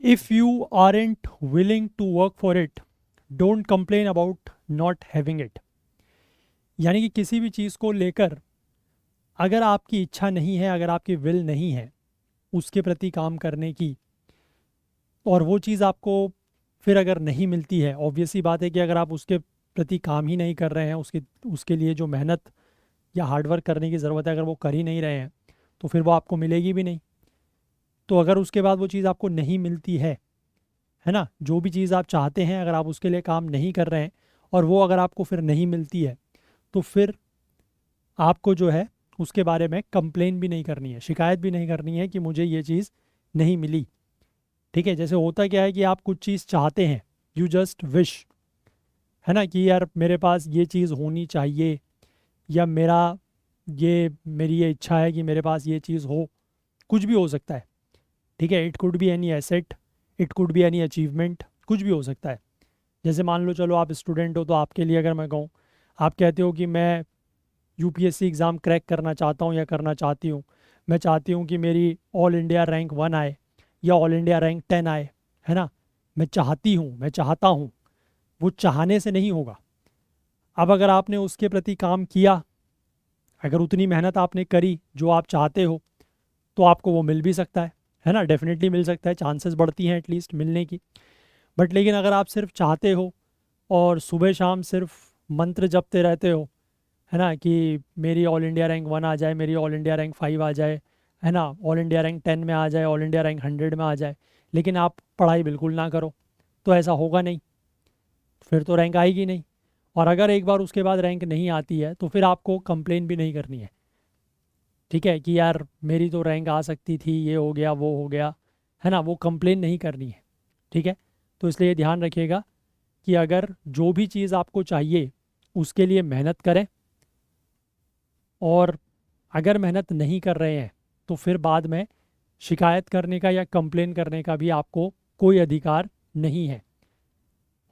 If you aren't willing to work for it, don't complain about not having it. यानी कि किसी भी चीज़ को लेकर अगर आपकी इच्छा नहीं है, अगर आपकी विल नहीं है उसके प्रति काम करने की, और वो चीज़ आपको फिर अगर नहीं मिलती है, ऑब्वियस सी बात है कि अगर आप उसके प्रति काम ही नहीं कर रहे हैं, उसके उसके लिए जो मेहनत या हार्डवर्क करने की ज़रूरत है अगर वो कर ही नहीं रहे हैं, तो फिर वो आपको मिलेगी भी नहीं। तो अगर उसके बाद वो चीज़ आपको नहीं मिलती है ना, जो भी चीज़ आप चाहते हैं अगर आप उसके लिए काम नहीं कर रहे हैं और वो अगर आपको फिर नहीं मिलती है, तो फिर आपको जो है उसके बारे में कंप्लेन भी नहीं करनी है, शिकायत भी नहीं करनी है कि मुझे ये चीज़ नहीं मिली। ठीक है, जैसे होता क्या है कि आप कुछ चीज़ चाहते हैं, यू जस्ट विश, है ना, कि यार मेरे पास ये चीज़ होनी चाहिए, या मेरी ये इच्छा है कि मेरे पास ये चीज़ हो। कुछ भी हो सकता है। ठीक है, it could be any asset, it could be any achievement, कुछ भी हो सकता है। जैसे मान लो, चलो आप स्टूडेंट हो, तो आपके लिए अगर मैं कहूँ, आप कहते हो कि मैं यूपीएससी एग्ज़ाम क्रैक करना चाहता हूँ या करना चाहती हूँ, मैं चाहती हूँ कि मेरी ऑल इंडिया रैंक 1 आए या ऑल इंडिया रैंक 10 आए, है ना। मैं चाहती हूँ, मैं चाहता हूँ, वो चाहने से नहीं होगा। अब अगर आपने उसके प्रति काम किया, अगर उतनी मेहनत आपने करी जो आप चाहते हो, तो आपको वो मिल भी सकता है ना, डेफिनेटली मिल सकता है, चांसेस बढ़ती हैं एटलीस्ट मिलने की। बट लेकिन अगर आप सिर्फ चाहते हो और सुबह शाम सिर्फ मंत्र जपते रहते हो, है ना, कि मेरी ऑल इंडिया रैंक 1 आ जाए, मेरी ऑल इंडिया रैंक 5 आ जाए, है ना, ऑल इंडिया रैंक 10 में आ जाए, ऑल इंडिया रैंक 100 में आ जाए, लेकिन आप पढ़ाई बिल्कुल ना करो, तो ऐसा होगा नहीं, फिर तो रैंक आएगी नहीं। और अगर एक बार उसके बाद रैंक नहीं आती है, तो फिर आपको कंप्लेन भी नहीं करनी है। ठीक है, कि यार मेरी तो रैंक आ सकती थी, ये हो गया वो हो गया, है ना, वो कंप्लेन नहीं करनी है। ठीक है, तो इसलिए ध्यान रखिएगा कि अगर जो भी चीज़ आपको चाहिए उसके लिए मेहनत करें, और अगर मेहनत नहीं कर रहे हैं तो फिर बाद में शिकायत करने का या कंप्लेन करने का भी आपको कोई अधिकार नहीं है।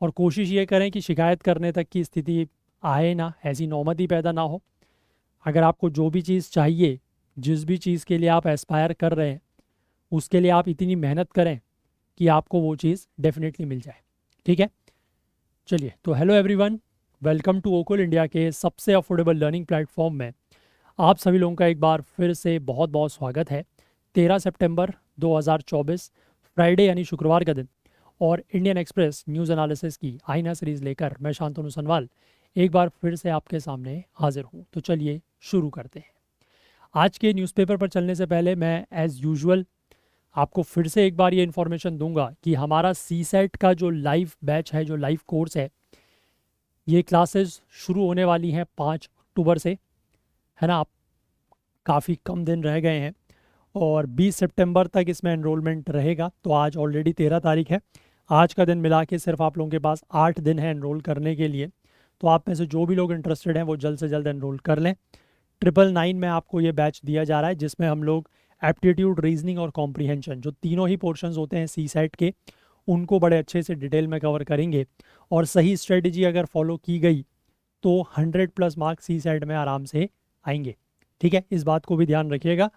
और कोशिश ये करें कि शिकायत करने तक की स्थिति आए ना, ऐसी नौबत ही पैदा ना हो। अगर आपको जो भी चीज़ चाहिए, जिस भी चीज़ के लिए आप एस्पायर कर रहे हैं, उसके लिए आप इतनी मेहनत करें कि आपको वो चीज़ डेफिनेटली मिल जाए। ठीक है, चलिए, तो hello everyone, welcome to Okul India के सबसे अफोर्डेबल लर्निंग प्लेटफॉर्म में आप सभी लोगों का एक बार फिर से बहुत बहुत स्वागत है। 13 सितंबर 2024, फ्राइडे यानी शुक्रवार का दिन, और इंडियन एक्सप्रेस न्यूज़ एनालिसिस की आईना सीरीज़ लेकर मैं शांतनु सनवाल एक बार फिर से आपके सामने हाजिर हूँ। तो चलिए शुरू करते हैं। आज के न्यूज़पेपर पर चलने से पहले मैं एज़ यूजुअल आपको फिर से एक बार ये इन्फॉर्मेशन दूंगा कि हमारा सी सेट का जो लाइव बैच है, जो लाइव कोर्स है, ये क्लासेस शुरू होने वाली हैं 5 अक्टूबर से, है ना। आप काफ़ी कम दिन रह गए हैं और 20 सितंबर तक इसमें एनरोलमेंट रहेगा। तो आज ऑलरेडी 13 तारीख है, आज का दिन मिला के सिर्फ आप लोगों के पास 8 दिन है एनरोल करने के लिए। तो आप में से जो भी लोग इंटरेस्टेड हैं वो जल्द से जल्द एनरोल कर लें। 999 में आपको ये बैच दिया जा रहा है, जिसमें हम लोग एप्टीट्यूड, रीजनिंग और कॉम्प्रीहेंशन, जो तीनों ही पोर्शंस होते हैं सी सेट के, उनको बड़े अच्छे से डिटेल में कवर करेंगे। और सही स्ट्रेटजी अगर फॉलो की गई तो 100+ मार्क्स सी सेट में आराम से आएंगे। ठीक है, इस बात को भी ध्यान रखिएगा।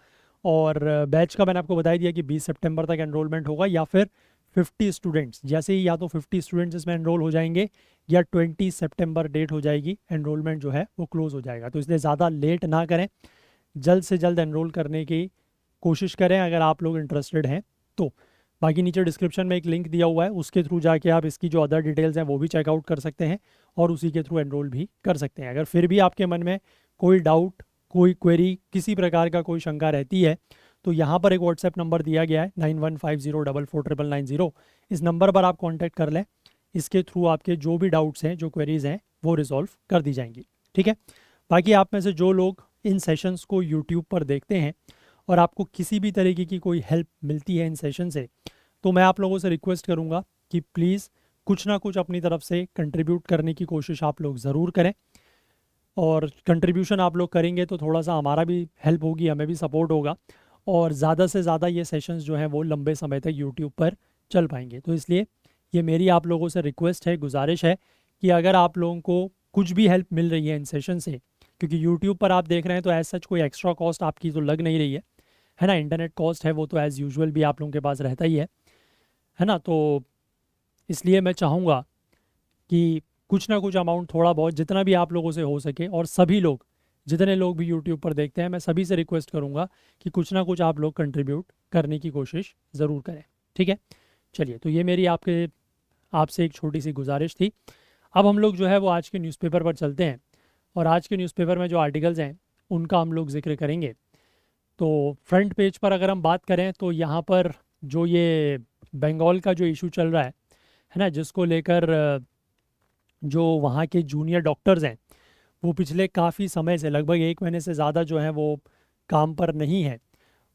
और बैच का मैंने आपको बता ही दिया कि 20 सितंबर तक एनरोलमेंट होगा, या फिर 50 स्टूडेंट्स, जैसे ही या तो 50 स्टूडेंट्स इसमें एनरोल हो जाएंगे या 20 सितंबर डेट हो जाएगी, एनरोलमेंट जो है वो क्लोज हो जाएगा। तो इसलिए ज़्यादा लेट ना करें, जल्द से जल्द एनरोल करने की कोशिश करें अगर आप लोग इंटरेस्टेड हैं तो। बाकी नीचे डिस्क्रिप्शन में एक लिंक दिया हुआ है, उसके थ्रू जाके आप इसकी जो अदर डिटेल्स हैं वो भी चेकआउट कर सकते हैं और उसी के थ्रू एनरोल भी कर सकते हैं। अगर फिर भी आपके मन में कोई डाउट, कोई क्वेरी, किसी प्रकार का कोई शंका रहती है, तो यहाँ पर एक व्हाट्सएप नंबर दिया गया है 9150449990। इस नंबर पर आप कॉन्टैक्ट कर लें, इसके थ्रू आपके जो भी डाउट्स हैं, जो क्वेरीज हैं, वो रिजॉल्व कर दी जाएंगी। ठीक है, बाकी आप में से जो लोग इन सेशंस को यूट्यूब पर देखते हैं और आपको किसी भी तरीके की कोई हेल्प मिलती है इन सेशन से, तो मैं आप लोगों से रिक्वेस्ट करूंगा कि प्लीज़ कुछ ना कुछ अपनी तरफ से कंट्रीब्यूट करने की कोशिश आप लोग ज़रूर करें। और कंट्रीब्यूशन आप लोग करेंगे तो थोड़ा सा हमारा भी हेल्प होगी, हमें भी सपोर्ट होगा, और ज़्यादा से ज़्यादा ये सेशंस जो हैं वो लंबे समय तक यूट्यूब पर चल पाएंगे। तो इसलिए ये मेरी आप लोगों से रिक्वेस्ट है, गुजारिश है, कि अगर आप लोगों को कुछ भी हेल्प मिल रही है इन सेशन से, क्योंकि यूट्यूब पर आप देख रहे हैं तो एज सच कोई एक्स्ट्रा कॉस्ट आपकी तो लग नहीं रही है ना। इंटरनेट कॉस्ट है वो तो एज़ यूजुअल भी आप लोगों के पास रहता ही है। है ना। तो इसलिए मैं चाहूँगा कि कुछ ना कुछ अमाउंट, थोड़ा बहुत, जितना भी आप लोगों से हो सके, और सभी लोग, जितने लोग भी यूट्यूब पर देखते हैं, मैं सभी से रिक्वेस्ट करूँगा कि कुछ ना कुछ आप लोग कंट्रीब्यूट करने की कोशिश ज़रूर करें। ठीक है, चलिए, तो ये मेरी आपसे एक छोटी सी गुजारिश थी। अब हम लोग जो है वो आज के न्यूज़पेपर पर चलते हैं, और आज के न्यूज़पेपर में जो आर्टिकल्स हैं उनका हम लोग जिक्र करेंगे। तो फ्रंट पेज पर अगर हम बात करें तो यहाँ पर जो ये बंगाल का जो इशू चल रहा है ना, जिसको लेकर जो वहाँ के जूनियर डॉक्टर्स हैं वो पिछले काफ़ी समय से, लगभग 1 महीने से ज़्यादा जो है वो काम पर नहीं है।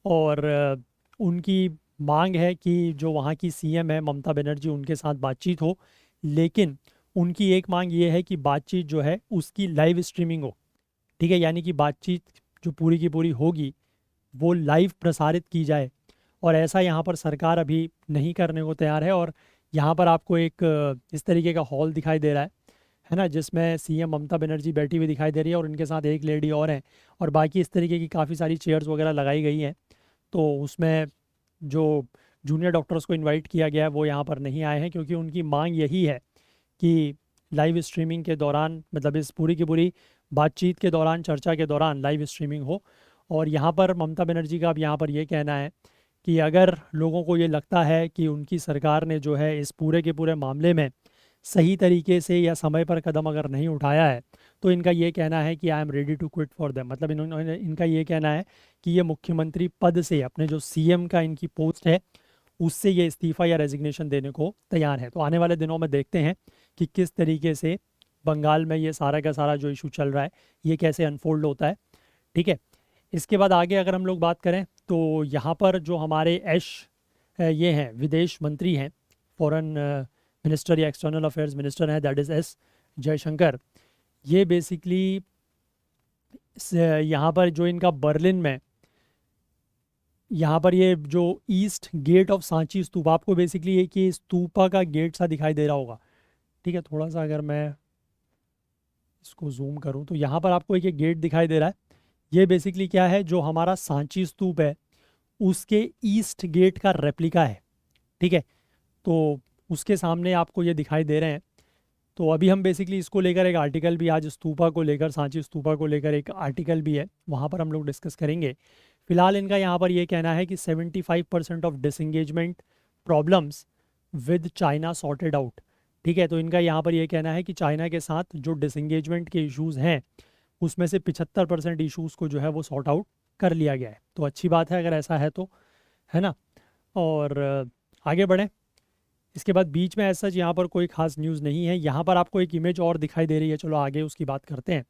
और उनकी मांग है कि जो वहाँ की सीएम है ममता बनर्जी, उनके साथ बातचीत हो। लेकिन उनकी एक मांग ये है कि बातचीत जो है उसकी लाइव स्ट्रीमिंग हो। ठीक है, यानी कि बातचीत जो पूरी की पूरी होगी वो लाइव प्रसारित की जाए। और ऐसा यहाँ पर सरकार अभी नहीं करने को तैयार है। और यहाँ पर आपको एक इस तरीके का हॉल दिखाई दे रहा है ना, जिसमें सीएम ममता बनर्जी बैठी हुई दिखाई दे रही है, और उनके साथ एक लेडी और है, और बाकी इस तरीके की काफ़ी सारी चेयर्स वगैरह लगाई गई हैं। तो उसमें जो जूनियर डॉक्टर्स को इनवाइट किया गया है वो यहाँ पर नहीं आए हैं, क्योंकि उनकी मांग यही है कि लाइव स्ट्रीमिंग के दौरान, मतलब इस पूरी की पूरी बातचीत के दौरान, चर्चा के दौरान लाइव स्ट्रीमिंग हो। और यहाँ पर ममता बनर्जी का अब यहाँ पर ये कहना है कि अगर लोगों को ये लगता है कि उनकी सरकार ने जो है इस पूरे के पूरे मामले में सही तरीके से या समय पर कदम अगर नहीं उठाया है, तो इनका ये कहना है कि I am ready to quit for them. मतलब इन्होंने, इनका ये कहना है कि ये मुख्यमंत्री पद से, अपने जो सीएम का इनकी पोस्ट है उससे ये इस्तीफा या रेजिग्नेशन देने को तैयार है। तो आने वाले दिनों में देखते हैं कि किस तरीके से बंगाल में ये सारा का सारा जो इशू चल रहा है ये कैसे अनफोल्ड होता है। ठीक है, इसके बाद आगे अगर हम लोग बात करें तो यहाँ पर जो हमारे ये हैं विदेश मंत्री हैं, फॉरेन मिनिस्टर या एक्सटर्नल अफेयर्स मिनिस्टर हैं, दैट इज़ एस जयशंकर। ये बेसिकली यहाँ पर जो इनका बर्लिन में, यहाँ पर ये जो east gate of Sanchi stupa, आपको बेसिकली एक ये स्तूपा का गेट सा दिखाई दे रहा होगा। ठीक है, थोड़ा सा अगर मैं इसको जूम करूँ तो यहाँ पर आपको एक ये गेट दिखाई दे रहा है। ये बेसिकली क्या है, जो हमारा सांची स्तूप है उसके ईस्ट गेट का रेप्लिका है। ठीक है, तो उसके सामने आपको ये दिखाई दे रहे हैं। तो अभी हम बेसिकली इसको लेकर एक आर्टिकल भी, आज स्तूपा को लेकर, सांची स्तूपा को लेकर एक आर्टिकल भी है, वहाँ पर हम लोग डिस्कस करेंगे। फिलहाल इनका यहाँ पर ये कहना है कि 75% of disengagement problems with China sorted out. ठीक है, तो इनका यहाँ पर ये कहना है कि चाइना के साथ जो डिसंगेजमेंट के इश्यूज़ हैं उसमें से 75% इशूज़ को जो है वो सॉर्ट आउट कर लिया गया है। तो अच्छी बात है अगर ऐसा है तो, है ना। और आगे बढ़ें। इसके बाद बीच में ऐसा यहाँ पर कोई खास न्यूज़ नहीं है। यहाँ पर आपको एक इमेज और दिखाई दे रही है, चलो आगे उसकी बात करते हैं।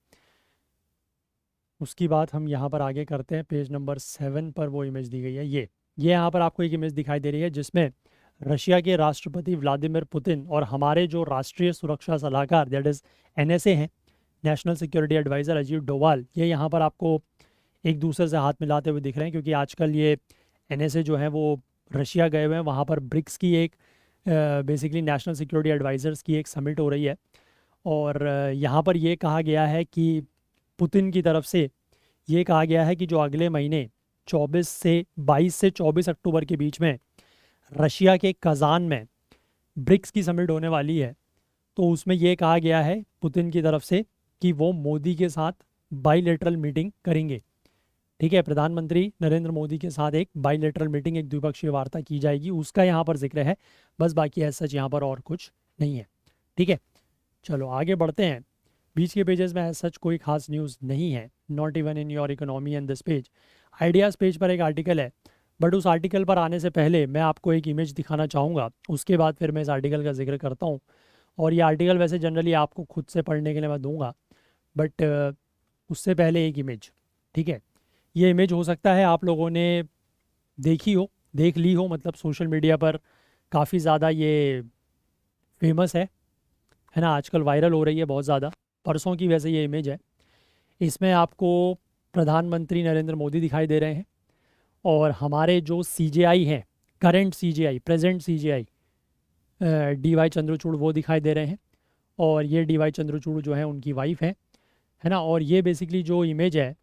उसकी बात हम यहाँ पर आगे करते हैं। पेज नंबर 7 पर वो इमेज दी गई है। ये यहाँ पर आपको एक इमेज दिखाई दे रही है जिसमें रशिया के राष्ट्रपति व्लादिमीर पुतिन और हमारे जो राष्ट्रीय सुरक्षा सलाहकार, दैट इज़ एनएसए हैं, national security adviser Ajit Doval, ये यहाँ पर आपको एक दूसरे से हाथ मिलाते हुए दिख रहे हैं, क्योंकि आजकल ये एनएसए जो है वो रशिया गए हुए हैं। वहाँ पर ब्रिक्स की एक बेसिकली नेशनल सिक्योरिटी एडवाइज़र्स की एक समिट हो रही है। और यहाँ पर ये कहा गया है कि पुतिन की तरफ से ये कहा गया है कि जो अगले महीने 22 से 24 अक्टूबर के बीच में रशिया के कज़ान में ब्रिक्स की समिट होने वाली है, तो उसमें ये कहा गया है पुतिन की तरफ से कि वो मोदी के साथ बाईलेटरल मीटिंग करेंगे। ठीक है, प्रधानमंत्री नरेंद्र मोदी के साथ एक बाईलेटरल मीटिंग, एक द्विपक्षीय वार्ता की जाएगी, उसका यहाँ पर जिक्र है। बस बाकी ऐसा यहाँ पर और कुछ नहीं है। ठीक है, चलो आगे बढ़ते हैं। बीच के पेजेस में सच कोई खास न्यूज़ नहीं है, not even in your economy and this page. Ideas page पर एक आर्टिकल है, बट उस आर्टिकल पर आने से पहले मैं आपको एक इमेज दिखाना चाहूँगा, उसके बाद फिर मैं इस आर्टिकल का जिक्र करता हूँ। और ये आर्टिकल वैसे जनरली आपको खुद से पढ़ने के लिए मैं दूंगा, बट उससे पहले एक इमेज। ठीक है, ये इमेज हो सकता है आप लोगों ने देख ली हो, मतलब सोशल मीडिया पर काफ़ी ज़्यादा ये फेमस है ना, आजकल वायरल हो रही है बहुत ज़्यादा। परसों की वैसे ये इमेज है। इसमें आपको प्रधानमंत्री नरेंद्र मोदी दिखाई दे रहे हैं, और हमारे जो सीजेआई हैं, current CJI, present CJI DY Chandrachud, वो दिखाई दे रहे हैं। और ये डीवाई चंद्रचूड़ जो है उनकी वाइफ है ना। और ये बेसिकली जो इमेज है,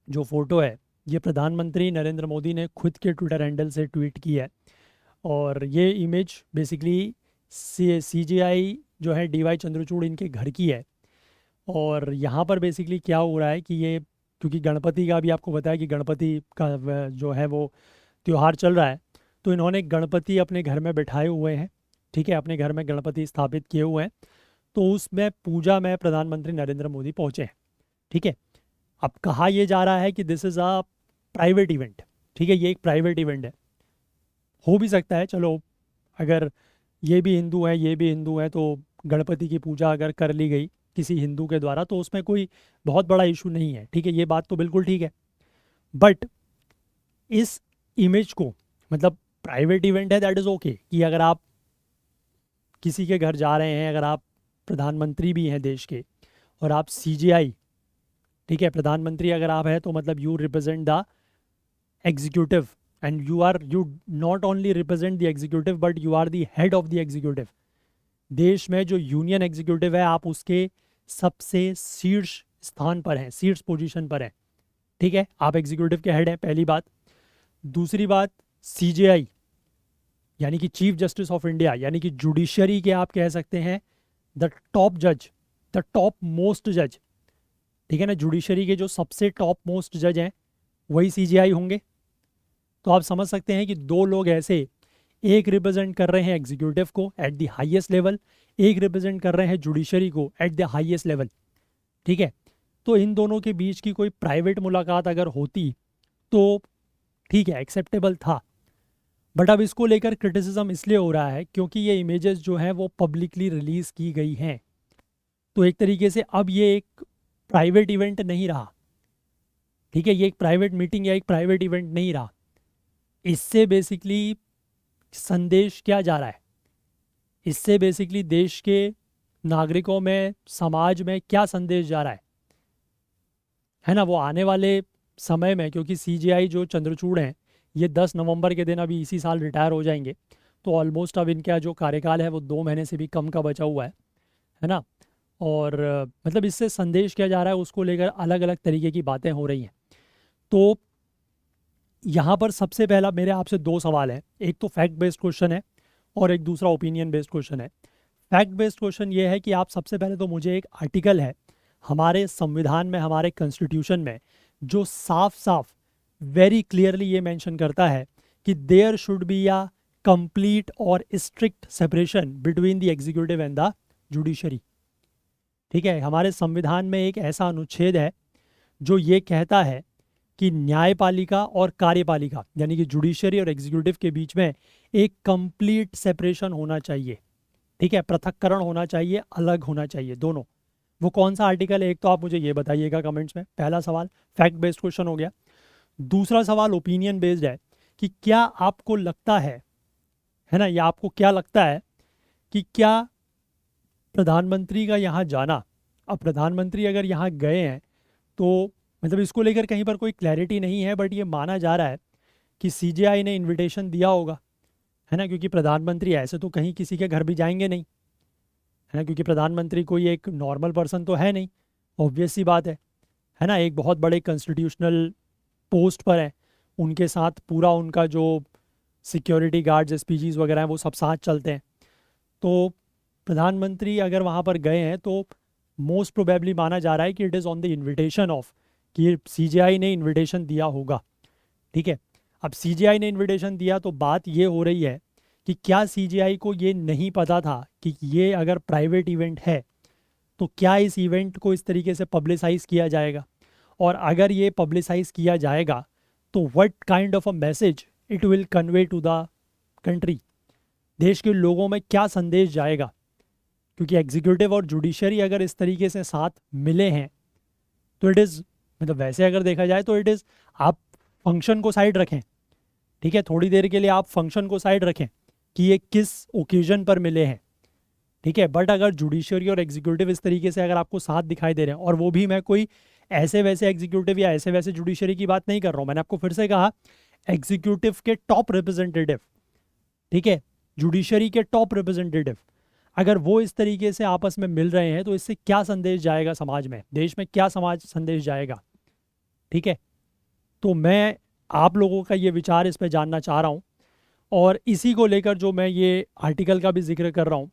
जो फ़ोटो है, ये प्रधानमंत्री नरेंद्र मोदी ने खुद के ट्विटर हैंडल से ट्वीट की है। और ये इमेज बेसिकली CJI जो है DY चंद्रचूड़ इनके घर की है। और यहाँ पर बेसिकली क्या हो रहा है कि ये, क्योंकि गणपति का भी आपको बताया कि गणपति का जो है वो त्योहार चल रहा है, तो इन्होंने गणपति अपने घर में बिठाए हुए हैं। ठीक है, अपने घर में गणपति स्थापित किए हुए हैं। तो उसमें पूजा में प्रधानमंत्री नरेंद्र मोदी पहुँचे हैं। ठीक है, अब कहा यह जा रहा है कि this is a private event. ठीक है, ये एक प्राइवेट इवेंट है। हो भी सकता है, चलो अगर ये भी हिंदू है ये भी हिंदू है, तो गणपति की पूजा अगर कर ली गई किसी हिंदू के द्वारा तो उसमें कोई बहुत बड़ा इशू नहीं है। ठीक है, ये बात तो बिल्कुल ठीक है। बट इस इमेज को, मतलब प्राइवेट इवेंट है दैट इज़ ओके, कि अगर आप किसी के घर जा रहे हैं, अगर आप प्रधानमंत्री भी हैं देश के और आप CJI, ठीक है, प्रधानमंत्री अगर आप हैं तो मतलब you represent the executive and you not only represent the executive but you are the head of the executive. देश में जो यूनियन एग्जीक्यूटिव है आप उसके सबसे शीर्ष स्थान पर हैं, शीर्ष पोजीशन पर हैं। ठीक है, आप एग्जीक्यूटिव के हेड हैं, पहली बात। दूसरी बात, CJI यानी कि चीफ जस्टिस ऑफ इंडिया, यानी कि जुडिशरी के आप कह सकते हैं द टॉप जज, द टॉप मोस्ट जज। ठीक है ना, जुडिशरी के जो सबसे टॉप मोस्ट जज हैं वही CJI होंगे। तो आप समझ सकते हैं कि दो लोग ऐसे, एक रिप्रेजेंट कर रहे हैं एग्जीक्यूटिव को एट द हाईएस्ट लेवल, एक रिप्रेजेंट कर रहे हैं जुडिशरी को एट द हाईएस्ट लेवल। ठीक है, तो इन दोनों के बीच की कोई प्राइवेट मुलाकात अगर होती तो ठीक है, एक्सेप्टेबल था। बट अब इसको लेकर क्रिटिसिज्म इसलिए हो रहा है क्योंकि ये इमेजेस जो हैं वो पब्लिकली रिलीज़ की गई हैं। तो एक तरीके से अब ये एक प्राइवेट इवेंट नहीं रहा। ठीक है, ये एक प्राइवेट मीटिंग या एक प्राइवेट इवेंट नहीं रहा। इससे बेसिकली संदेश क्या जा रहा है, इससे बेसिकली देश के नागरिकों में, समाज में क्या संदेश जा रहा है ना, वो आने वाले समय में, क्योंकि CJI जो चंद्रचूड़ हैं ये 10 नवंबर के दिन अभी इसी साल रिटायर हो जाएंगे। तो ऑलमोस्ट अब इनका जो कार्यकाल है वो 2 महीने से भी कम का बचा हुआ है ना। और मतलब इससे संदेश क्या जा रहा है उसको लेकर अलग अलग तरीके की बातें हो रही हैं। तो यहाँ पर सबसे पहला मेरे आपसे 2 सवाल हैं, एक तो फैक्ट बेस्ड क्वेश्चन है और एक दूसरा ओपिनियन बेस्ड क्वेश्चन है। फैक्ट बेस्ड क्वेश्चन ये है कि आप सबसे पहले तो मुझे एक आर्टिकल है हमारे संविधान में, हमारे कॉन्स्टिट्यूशन में, जो साफ साफ वेरी क्लियरली ये मेंशन करता है कि there should be a complete और strict separation between the executive and the judiciary. ठीक है, हमारे संविधान में एक ऐसा अनुच्छेद है जो ये कहता है कि न्यायपालिका और कार्यपालिका यानी कि जुडिशरी और एग्जीक्यूटिव के बीच में एक कंप्लीट सेपरेशन होना चाहिए। ठीक है, पृथक्करण होना चाहिए, अलग होना चाहिए दोनों। वो कौन सा आर्टिकल है, एक तो आप मुझे ये बताइएगा कमेंट्स में। पहला सवाल फैक्ट बेस्ड क्वेश्चन हो गया। दूसरा सवाल ओपिनियन बेस्ड है कि क्या आपको लगता है ना, या आपको क्या लगता है कि क्या प्रधानमंत्री का यहाँ जाना, अब प्रधानमंत्री अगर यहाँ गए हैं तो मतलब इसको लेकर कहीं पर कोई क्लैरिटी नहीं है, बट ये माना जा रहा है कि CJI ने इनविटेशन दिया होगा, है ना, क्योंकि प्रधानमंत्री ऐसे तो कहीं किसी के घर भी जाएंगे नहीं, है ना, क्योंकि प्रधानमंत्री कोई एक नॉर्मल पर्सन तो है नहीं, ऑब्वियस सी बात है ना, एक बहुत बड़े कॉन्स्टिट्यूशनल पोस्ट पर है, उनके साथ पूरा उनका जो सिक्योरिटी गार्ड्स SPGs वगैरह हैं वो सब साथ चलते हैं। तो प्रधानमंत्री अगर वहाँ पर गए हैं तो मोस्ट प्रोबेबली माना जा रहा है कि it is on the invitation of, कि CJI ने इन्विटेशन दिया होगा। ठीक है, अब CJI ने इन्विटेशन दिया तो बात ये हो रही है कि क्या CJI को ये नहीं पता था कि ये अगर प्राइवेट इवेंट है तो क्या इस इवेंट को इस तरीके से पब्लिसाइज़ किया जाएगा, और अगर ये पब्लिसाइज़ किया जाएगा तो what kind of a message it will convey to the country, देश के लोगों में क्या संदेश जाएगा। क्योंकि एग्जीक्यूटिव और जुडिशरी अगर इस तरीके से साथ मिले हैं तो इट इज़, मतलब वैसे अगर देखा जाए तो इट इज़, आप फंक्शन को साइड रखें, ठीक है, थोड़ी देर के लिए आप फंक्शन को साइड रखें कि ये किस ओकेजन पर मिले हैं। ठीक है, बट अगर जुडिशरी और एग्जीक्यूटिव इस तरीके से अगर आपको साथ दिखाई दे रहे हैं, और वो भी मैं कोई ऐसे वैसे एग्जीक्यूटिव या ऐसे वैसे जुडिशरी की बात नहीं कर रहा हूँ, मैंने आपको फिर से कहा एग्जीक्यूटिव के टॉप रिप्रेजेंटेटिव, ठीक है, जुडिशरी के टॉप रिप्रेजेंटेटिव, अगर वो इस तरीके से आपस में मिल रहे हैं तो इससे क्या संदेश जाएगा समाज में, देश में क्या समाज संदेश जाएगा। ठीक है, तो मैं आप लोगों का ये विचार इस पर जानना चाह रहा हूँ। और इसी को लेकर जो मैं ये आर्टिकल का भी जिक्र कर रहा हूँ,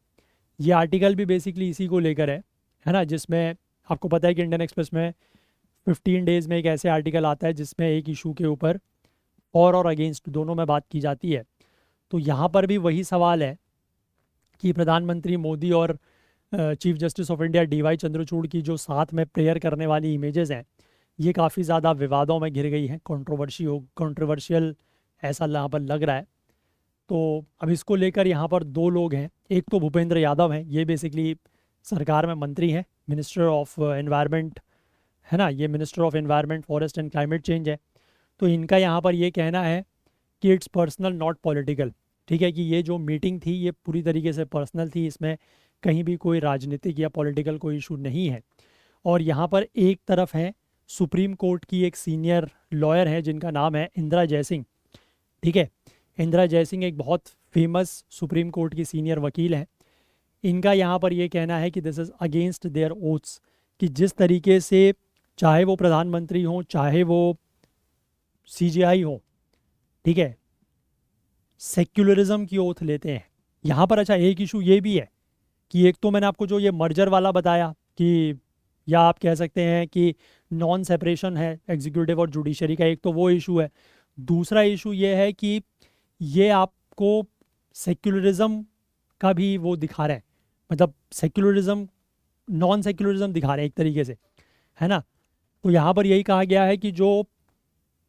ये आर्टिकल भी बेसिकली इसी को लेकर है ना, जिसमें आपको पता है कि इंडियन एक्सप्रेस में 15 डेज़ में एक ऐसे आर्टिकल आता है जिसमें एक इशू के ऊपर और अगेंस्ट दोनों में बात की जाती है। तो यहाँ पर भी वही सवाल है कि प्रधानमंत्री मोदी और chief justice of India DY Chandrachud की जो साथ में प्रेयर करने वाली इमेजेस हैं, ये काफ़ी ज़्यादा विवादों में घिर गई हैं, कंट्रोवर्शियल ऐसा यहाँ पर लग रहा है। तो अब इसको लेकर यहाँ पर दो लोग हैं, एक तो भूपेंद्र यादव हैं, ये बेसिकली सरकार में मंत्री हैं, मिनिस्टर ऑफ एनवायरनमेंट है ना, ये minister of environment forest and climate change है। तो इनका यहाँ पर ये कहना है कि इट्स पर्सनल नॉट पॉलिटिकल, ठीक है, कि ये जो मीटिंग थी ये पूरी तरीके से पर्सनल थी, इसमें कहीं भी कोई राजनीतिक या पॉलिटिकल कोई इशू नहीं है। और यहाँ पर एक तरफ है सुप्रीम कोर्ट की एक सीनियर लॉयर है जिनका नाम है इंदिरा जयसिंह, ठीक है। इंदिरा जयसिंह एक बहुत फेमस सुप्रीम कोर्ट की सीनियर वकील हैं। इनका यहाँ पर ये कहना है कि this is against their oaths, कि जिस तरीके से चाहे वो प्रधानमंत्री हों चाहे वो सीजेआई हो, ठीक है, सेक्युलरिज्म की ओथ लेते हैं यहाँ पर। अच्छा, एक इशू ये भी है कि एक तो मैंने आपको जो ये मर्जर वाला बताया कि, या आप कह सकते हैं कि नॉन सेपरेशन है एग्जीक्यूटिव और जुडिशरी का, एक तो वो इशू है। दूसरा इशू ये है कि ये आपको सेक्युलरिज्म का भी वो दिखा रहा है, मतलब सेक्युलरिज्म नॉन सेक्युलरिज्म दिखा रहे हैं एक तरीके से, है ना। तो यहाँ पर यही कहा गया है कि जो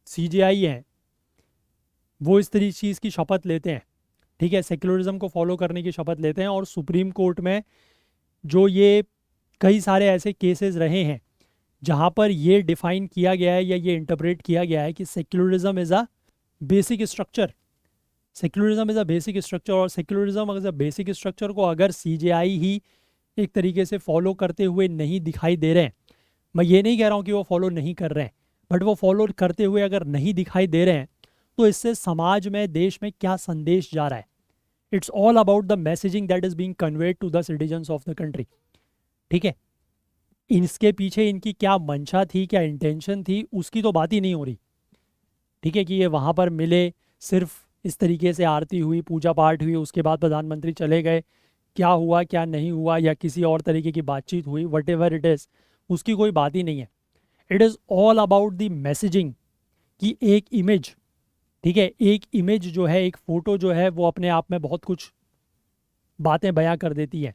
सीजेआई हैं वो इस तरीके चीज़ की शपथ लेते हैं, ठीक है, सेक्युलरिज्म को फॉलो करने की शपथ लेते हैं। और सुप्रीम कोर्ट में जो ये कई सारे ऐसे केसेस रहे हैं जहाँ पर ये डिफ़ाइन किया गया है या ये इंटरप्रेट किया गया है कि secularism is a basic structure, secularism is a basic structure. और secularism as a basic structure को अगर सीजेआई ही एक तरीके से फॉलो करते हुए नहीं दिखाई दे रहे हैं, मैं ये नहीं कह रहा हूँ कि वो फॉलो नहीं कर रहे हैं, बट वो फॉलो करते हुए अगर नहीं दिखाई दे रहे हैं तो इससे समाज में, देश में क्या संदेश जा रहा है। It's all about the messaging that is being conveyed to the citizens of the country, ठीक है। इसके पीछे इनकी क्या मंशा थी, क्या इंटेंशन थी, उसकी तो बात ही नहीं हो रही, ठीक है, कि ये वहाँ पर मिले, सिर्फ इस तरीके से आरती हुई, पूजा पाठ हुई, उसके बाद प्रधानमंत्री चले गए, क्या हुआ क्या नहीं हुआ, या किसी और तरीके की बातचीत हुई, वट एवर इट इज़, उसकी कोई बात ही नहीं है। It is all about the messaging कि एक इमेज, ठीक है, एक इमेज जो है, एक फ़ोटो जो है, वो अपने आप में बहुत कुछ बातें बयां कर देती है,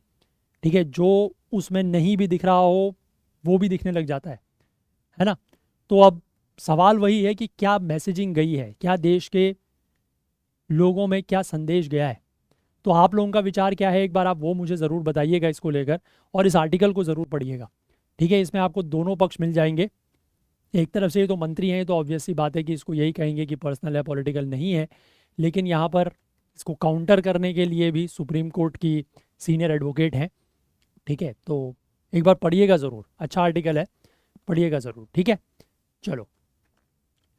ठीक है। जो उसमें नहीं भी दिख रहा हो वो भी दिखने लग जाता है ना। तो अब सवाल वही है कि क्या मैसेजिंग गई है, क्या देश के लोगों में क्या संदेश गया है। तो आप लोगों का विचार क्या है, एक बार आप वो मुझे ज़रूर बताइएगा इसको लेकर, और इस आर्टिकल को ज़रूर पढ़िएगा, ठीक है। इसमें आपको दोनों पक्ष मिल जाएंगे। एक तरफ से ये तो मंत्री हैं, तो ऑब्वियस सी बात है कि इसको यही कहेंगे कि पर्सनल है, पॉलिटिकल नहीं है। लेकिन यहाँ पर इसको काउंटर करने के लिए भी सुप्रीम कोर्ट की सीनियर एडवोकेट हैं, ठीक है। तो एक बार पढ़िएगा ज़रूर, अच्छा आर्टिकल है, पढ़िएगा ज़रूर, ठीक है। चलो,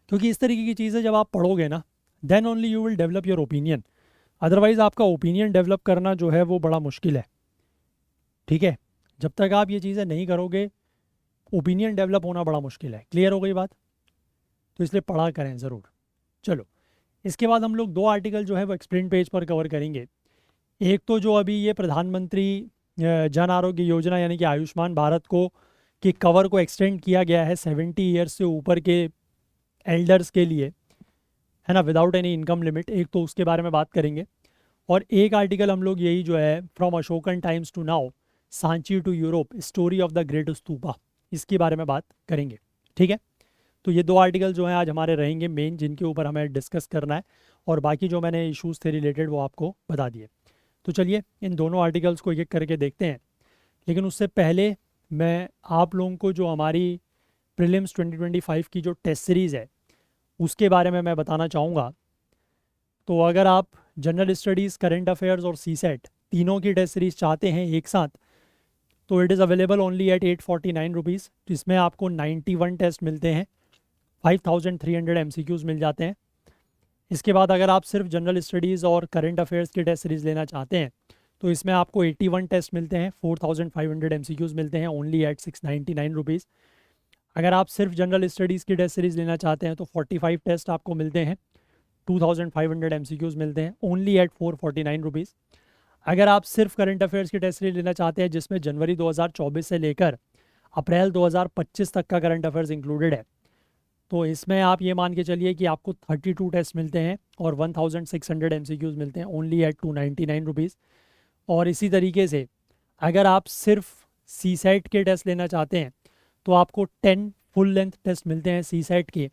क्योंकि इस तरीके की चीज़ें जब आप पढ़ोगे ना, then only you will develop your opinion. Otherwise आपका ओपिनियन डेवलप करना जो है वो बड़ा मुश्किल है, ठीक है। जब तक आप ये चीज़ें नहीं करोगे, ओपिनियन डेवलप होना बड़ा मुश्किल है। क्लियर हो गई बात? तो इसलिए पढ़ा करें ज़रूर। चलो, इसके बाद हम लोग दो आर्टिकल जो है वो एक्सप्लेन पेज पर कवर करेंगे। एक तो जो अभी ये प्रधानमंत्री जन आरोग्य योजना यानी कि आयुष्मान भारत को के कवर को एक्सटेंड किया गया है 70 ईयर्स से ऊपर के एल्डर्स के लिए, है ना, विदाउट एनी इनकम लिमिट। एक तो उसके बारे में बात करेंगे, और एक आर्टिकल हम लोग यही जो है from Ashokan times to now, Sanchi to Europe, story of the great stupa, इसके बारे में बात करेंगे, ठीक है। तो ये दो आर्टिकल जो हैं आज हमारे रहेंगे मेन, जिनके ऊपर हमें डिस्कस करना है, और बाकी जो मैंने इश्यूज़ थे रिलेटेड वो आपको बता दिए। तो चलिए इन दोनों आर्टिकल्स को एक एक करके देखते हैं। लेकिन उससे पहले मैं आप लोगों को जो हमारी प्रीलिम्स 2025 की जो टेस्ट सीरीज़ है उसके बारे में मैं बताना चाहूँगा। तो अगर आप जनरल स्टडीज़, करंट अफेयर्स और सीसेट तीनों की टेस्ट सीरीज़ चाहते हैं एक साथ, तो it is available only at 849 rupees, जिसमें आपको 91 टेस्ट मिलते हैं, 5300 MCQs मिल जाते हैं। इसके बाद अगर आप सिर्फ जनरल स्टडीज़ और करंट अफेयर्स की टेस्ट सीरीज़ लेना चाहते हैं तो इसमें आपको 81 टेस्ट मिलते हैं, 4500 MCQs मिलते हैं, ओनली एट 699 रुपीज़। अगर आप सिर्फ जनरल स्टडीज़ की टेस्ट सीरीज़ लेना चाहते हैं तो 45 टेस्ट आपको मिलते हैं, 2500 MCQs मिलते हैं ओनली एट 449 रुपीज़। अगर आप सिर्फ करंट अफेयर्स की टेस्ट सीरीज लेना चाहते हैं जिसमें जनवरी 2024 से लेकर अप्रैल 2025 तक का करंट अफेयर्स इंक्लूडेड है, तो इसमें आप ये मान के चलिए कि आपको 32 टेस्ट मिलते हैं और 1600 MCQs मिलते हैं ओनली एट 299 रुपीज़। और इसी तरीके से अगर आप सिर्फ सी सेट के टेस्ट लेना चाहते हैं तो आपको 10 फुल लेंथ टेस्ट मिलते हैं सी सेट के,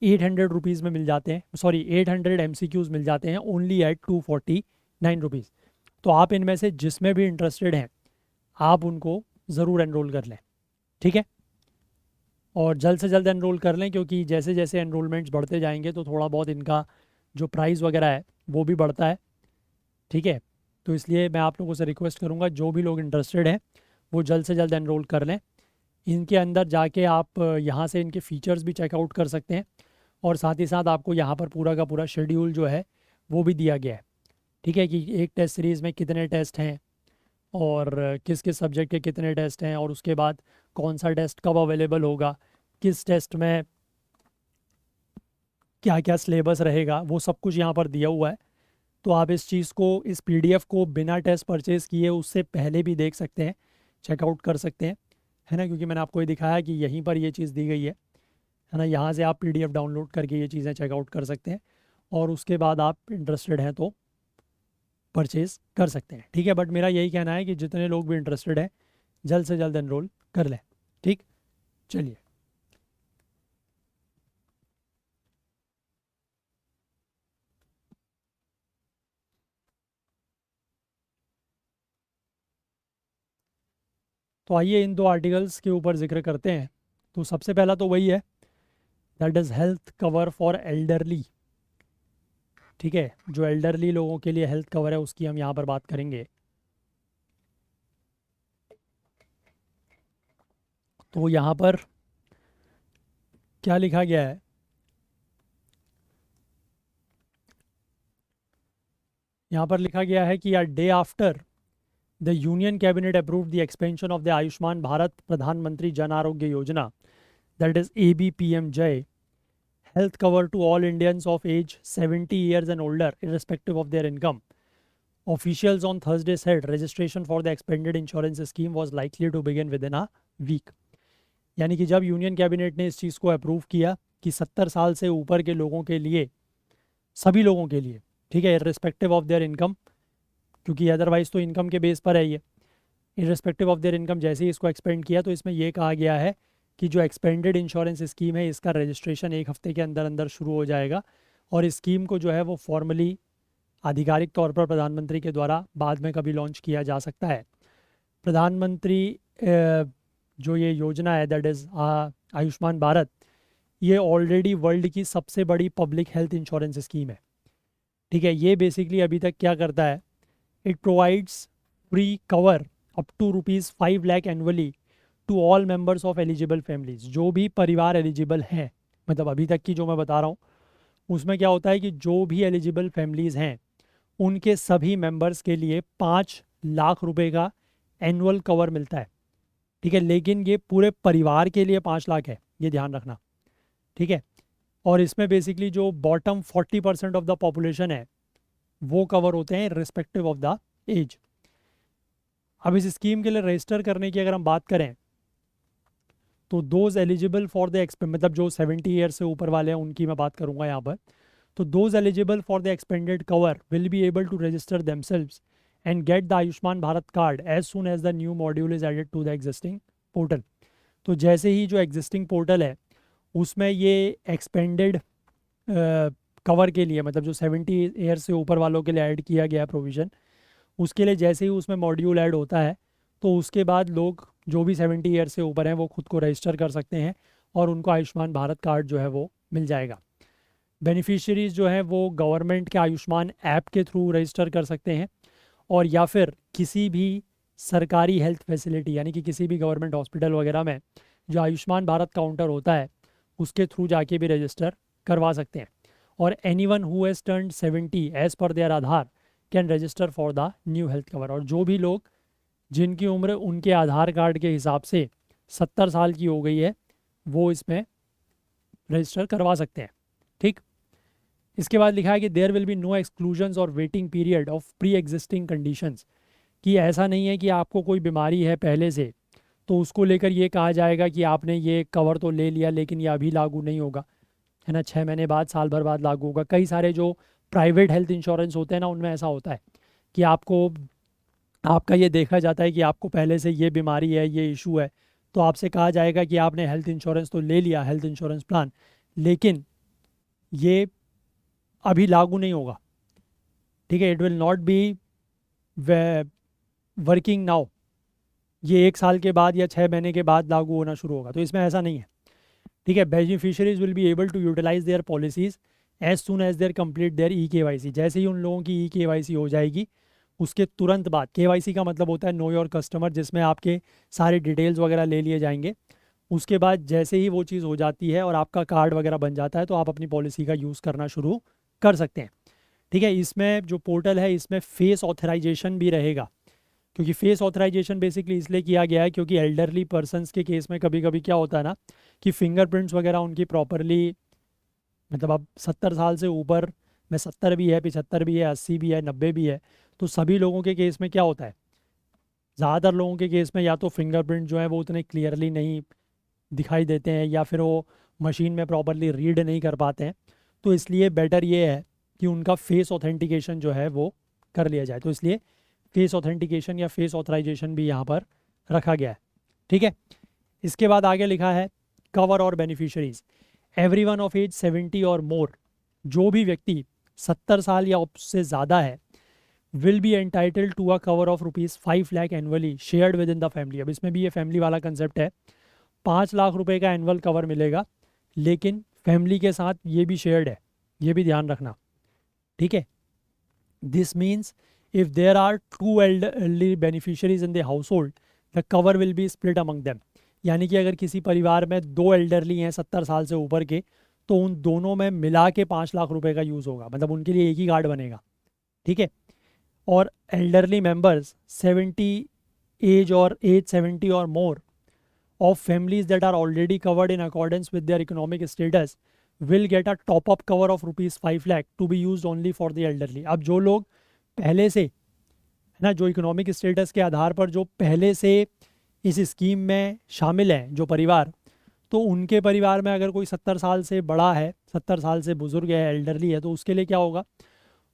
800 रुपीज़ में मिल जाते हैं, सॉरी 800 MCQs मिल जाते हैं ओनली एट 249 रुपीज़। तो आप इनमें से जिसमें भी इंटरेस्टेड हैं आप उनको ज़रूर एनरोल कर लें, ठीक है। और जल्द से जल्द एनरोल कर लें क्योंकि जैसे जैसे एनरोलमेंट्स बढ़ते जाएंगे तो थोड़ा बहुत इनका जो प्राइस वगैरह है वो भी बढ़ता है, ठीक है। तो इसलिए मैं आप लोगों से रिक्वेस्ट करूँगा जो भी लोग इंटरेस्टेड हैं वो जल्द से जल्द एनरोल कर लें। इनके अंदर जाके आप यहाँ से इनके फ़ीचर्स भी चेकआउट कर सकते हैं और साथ ही साथ आपको यहाँ पर पूरा का पूरा शेड्यूल जो है वो भी दिया गया है, ठीक है, कि एक टेस्ट सीरीज़ में कितने टेस्ट हैं और किस किस सब्जेक्ट के कितने टेस्ट हैं और उसके बाद कौन सा टेस्ट कब अवेलेबल होगा, किस टेस्ट में क्या क्या सिलेबस रहेगा, वो सब कुछ यहाँ पर दिया हुआ है। तो आप इस चीज़ को, इस PDF को बिना टेस्ट परचेज़ किए उससे पहले भी देख सकते हैं, चेकआउट कर सकते हैं, है ना, क्योंकि मैंने आपको ये दिखाया कि यहीं पर ये चीज़ दी गई है ना। यहाँ से आप PDF डाउनलोड करके ये चीज़ें चेकआउट कर सकते हैं और उसके बाद आप इंटरेस्टेड हैं तो परचेज़ कर सकते हैं, ठीक है। बट मेरा यही कहना है कि जितने लोग भी इंटरेस्टेड हैं जल्द से जल्द एनरोल कर लें, ठीक। चलिए, तो आइए इन दो आर्टिकल्स के ऊपर जिक्र करते हैं। तो सबसे पहला तो वही है, that is health cover for elderly, ठीक है। जो एल्डरली लोगों के लिए हेल्थ कवर है उसकी हम यहाँ पर बात करेंगे। तो यहाँ पर क्या लिखा गया है, यहाँ पर लिखा गया है कि a day after the union cabinet approved the expansion of the Ayushman Bharat प्रधानमंत्री Jan Arogya Yojana, that is ABPMJ, health cover to all Indians of age 70 years and older irrespective of their income. Officials on Thursday said registration for the expanded insurance scheme was likely to begin within a week. यानी कि जब union cabinet ने इस चीज़ को approve किया कि 70 साल से ऊपर के लोगों के लिए, सभी लोगों के लिए, ठीक है, इर्रिस्पेक्टिव ऑफ देयर इनकम, क्योंकि अदरवाइज़ तो इनकम के बेस पर है ये, इर्रिस्पेक्टिव ऑफ देयर इनकम, जैसे ही इसको एक्सपेंड किया तो इसमें यह कहा गया है कि जो एक्सपेंडेड इंश्योरेंस स्कीम है इसका रजिस्ट्रेशन एक हफ्ते के अंदर अंदर शुरू हो जाएगा और इस स्कीम को जो है वो फॉर्मली आधिकारिक तौर पर प्रधानमंत्री के द्वारा बाद में कभी लॉन्च किया जा सकता है। प्रधानमंत्री जो ये योजना है दैट इज़ आयुष्मान भारत, ये ऑलरेडी वर्ल्ड की सबसे बड़ी पब्लिक हेल्थ इंश्योरेंस स्कीम है, ठीक है। ये बेसिकली अभी तक क्या करता है, it provides free cover up to ₹5 lakh annually to all members of eligible families. जो भी परिवार एलिजिबल हैं, मतलब अभी तक की जो मैं बता रहा हूँ उसमें क्या होता है कि जो भी एलिजिबल फैमिलीज़ हैं उनके सभी मेंबर्स के लिए 5 लाख रुपए का एनुअल कवर मिलता है, ठीक है। लेकिन ये पूरे परिवार के लिए 5 लाख है, ये ध्यान रखना, ठीक है। और इसमें बेसिकली जो बॉटम 40% ऑफ द पॉपुलेशन है वो कवर होते हैं रिस्पेक्टिव ऑफ द एज। अब इस स्कीम के लिए रजिस्टर करने की अगर हम बात करें तो दोज एलिजिबल फॉर द मतलब जो 70 ईयर से ऊपर वाले हैं उनकी मैं बात करूंगा यहाँ पर। तो those eligible for the expanded cover will be able to register themselves and get the Ayushman Bharat card as soon as the new module is added to the existing portal. तो जैसे ही जो एग्जिस्टिंग पोर्टल है उसमें ये एक्सपेंडेड कवर के लिए, मतलब जो 70 ईयर से ऊपर वालों के लिए ऐड किया गया प्रोविज़न, उसके लिए जैसे ही उसमें मॉड्यूल ऐड होता है तो उसके बाद लोग जो भी 70 ईयर से ऊपर हैं वो खुद को रजिस्टर कर सकते हैं और उनको आयुष्मान भारत कार्ड जो है वो मिल जाएगा। बेनिफिशियरीज़ जो हैं वो गवर्नमेंट के आयुष्मान ऐप के थ्रू रजिस्टर कर सकते हैं और या फिर किसी भी सरकारी हेल्थ फैसिलिटी, यानी कि किसी भी गवर्नमेंट हॉस्पिटल वगैरह में जो आयुष्मान भारत काउंटर होता है उसके थ्रू जाके भी रजिस्टर करवा सकते हैं। और anyone who has turned 70 as per their Aadhaar can register for the new health cover. और जो भी लोग जिनकी उम्र उनके आधार कार्ड के हिसाब से 70 साल की हो गई है वो इसमें रजिस्टर करवा सकते हैं, ठीक। इसके बाद लिखा है कि there will be no exclusions और waiting period of pre existing conditions, कि ऐसा नहीं है कि आपको कोई बीमारी है पहले से तो उसको लेकर ये कहा जाएगा कि आपने ये कवर तो ले लिया लेकिन ये अभी लागू नहीं होगा, है ना, 6 महीने बाद, साल भर बाद लागू होगा। कई सारे जो प्राइवेट हेल्थ इंश्योरेंस होते हैं ना, उनमें ऐसा होता है कि आपको, आपका ये देखा जाता है कि आपको पहले से ये बीमारी है, ये इशू है, तो आपसे कहा जाएगा कि आपने हेल्थ इंश्योरेंस तो ले लिया, हेल्थ इंश्योरेंस प्लान, लेकिन ये अभी लागू नहीं होगा, ठीक है, it will not be working now, ये 1 साल के बाद या 6 महीने के बाद लागू होना शुरू होगा। तो इसमें ऐसा नहीं है, ठीक है। Beneficiaries will be able to utilise their policies as soon as their complete their ई-KYC, जैसे ही उन लोगों की ई-KYC हो जाएगी उसके तुरंत बाद, KYC का मतलब होता है नो योर कस्टमर, जिसमें आपके सारे डिटेल्स वगैरह ले लिए जाएंगे। उसके बाद जैसे ही वो चीज़ हो जाती है और आपका कार्ड वगैरह बन जाता है तो आप अपनी पॉलिसी का यूज़ करना शुरू कर सकते हैं, ठीक है। इसमें जो पोर्टल है इसमें फेस ऑथराइजेशन भी रहेगा, क्योंकि फेस ऑथराइजेशन बेसिकली इसलिए किया गया है क्योंकि एल्डरली पर्सनस के केस में कभी कभी क्या होता है ना कि फिंगरप्रिंट्स वगैरह उनकी प्रॉपरली, मतलब अब 70 साल से ऊपर में 70 भी है, 75 भी है, 80 भी है, 90 भी है, तो सभी लोगों के केस में क्या होता है, ज़्यादातर लोगों के केस में या तो फिंगरप्रिंट जो है वो उतने क्लियरली नहीं दिखाई देते हैं या फिर वो मशीन में प्रॉपरली रीड नहीं कर पाते हैं, तो इसलिए बेटर ये है कि उनका फेस ऑथेंटिकेशन जो है वो कर लिया जाए। तो इसलिए फेस ऑथेंटिकेशन या फेस ऑथराइजेशन भी यहाँ पर रखा गया है, ठीक है। इसके बाद आगे लिखा है कवर और बेनिफिशरीज, एवरीवन ऑफ एज 70 और मोर, जो भी व्यक्ति 70 साल या उससे ज़्यादा है, will be entitled to a cover of ₹5 lakh annually shared within the family. अब इसमें भी ये फैमिली वाला कंसेप्ट है, 5 लाख रुपए का एनुअल कवर मिलेगा, लेकिन फैमिली के साथ ये भी शेयर्ड है, ये भी ध्यान रखना, ठीक है। This means if there are 2 elderly beneficiaries in the household, the cover will be split among them, यानी कि अगर किसी परिवार में 2 elderly हैं 70 साल से ऊपर के, तो उन दोनों में मिला के 5 लाख रुपए का यूज़ होगा, मतलब उनके लिए एक ही कार्ड बनेगा, ठीक है। और एल्डरली मेंबर्स 70 एज और एज 70 और मोर of families that are already covered in accordance with their economic status will get a top up cover of ₹5 lakh to be used only for the elderly। अब जो लोग पहले से, है ना, जो इकोनॉमिक स्टेटस के आधार पर जो पहले से इस स्कीम में शामिल हैं जो परिवार, तो उनके परिवार में अगर कोई 70 साल से बड़ा है, 70 साल से बुजुर्ग है, एल्डरली है, तो उसके लिए क्या होगा,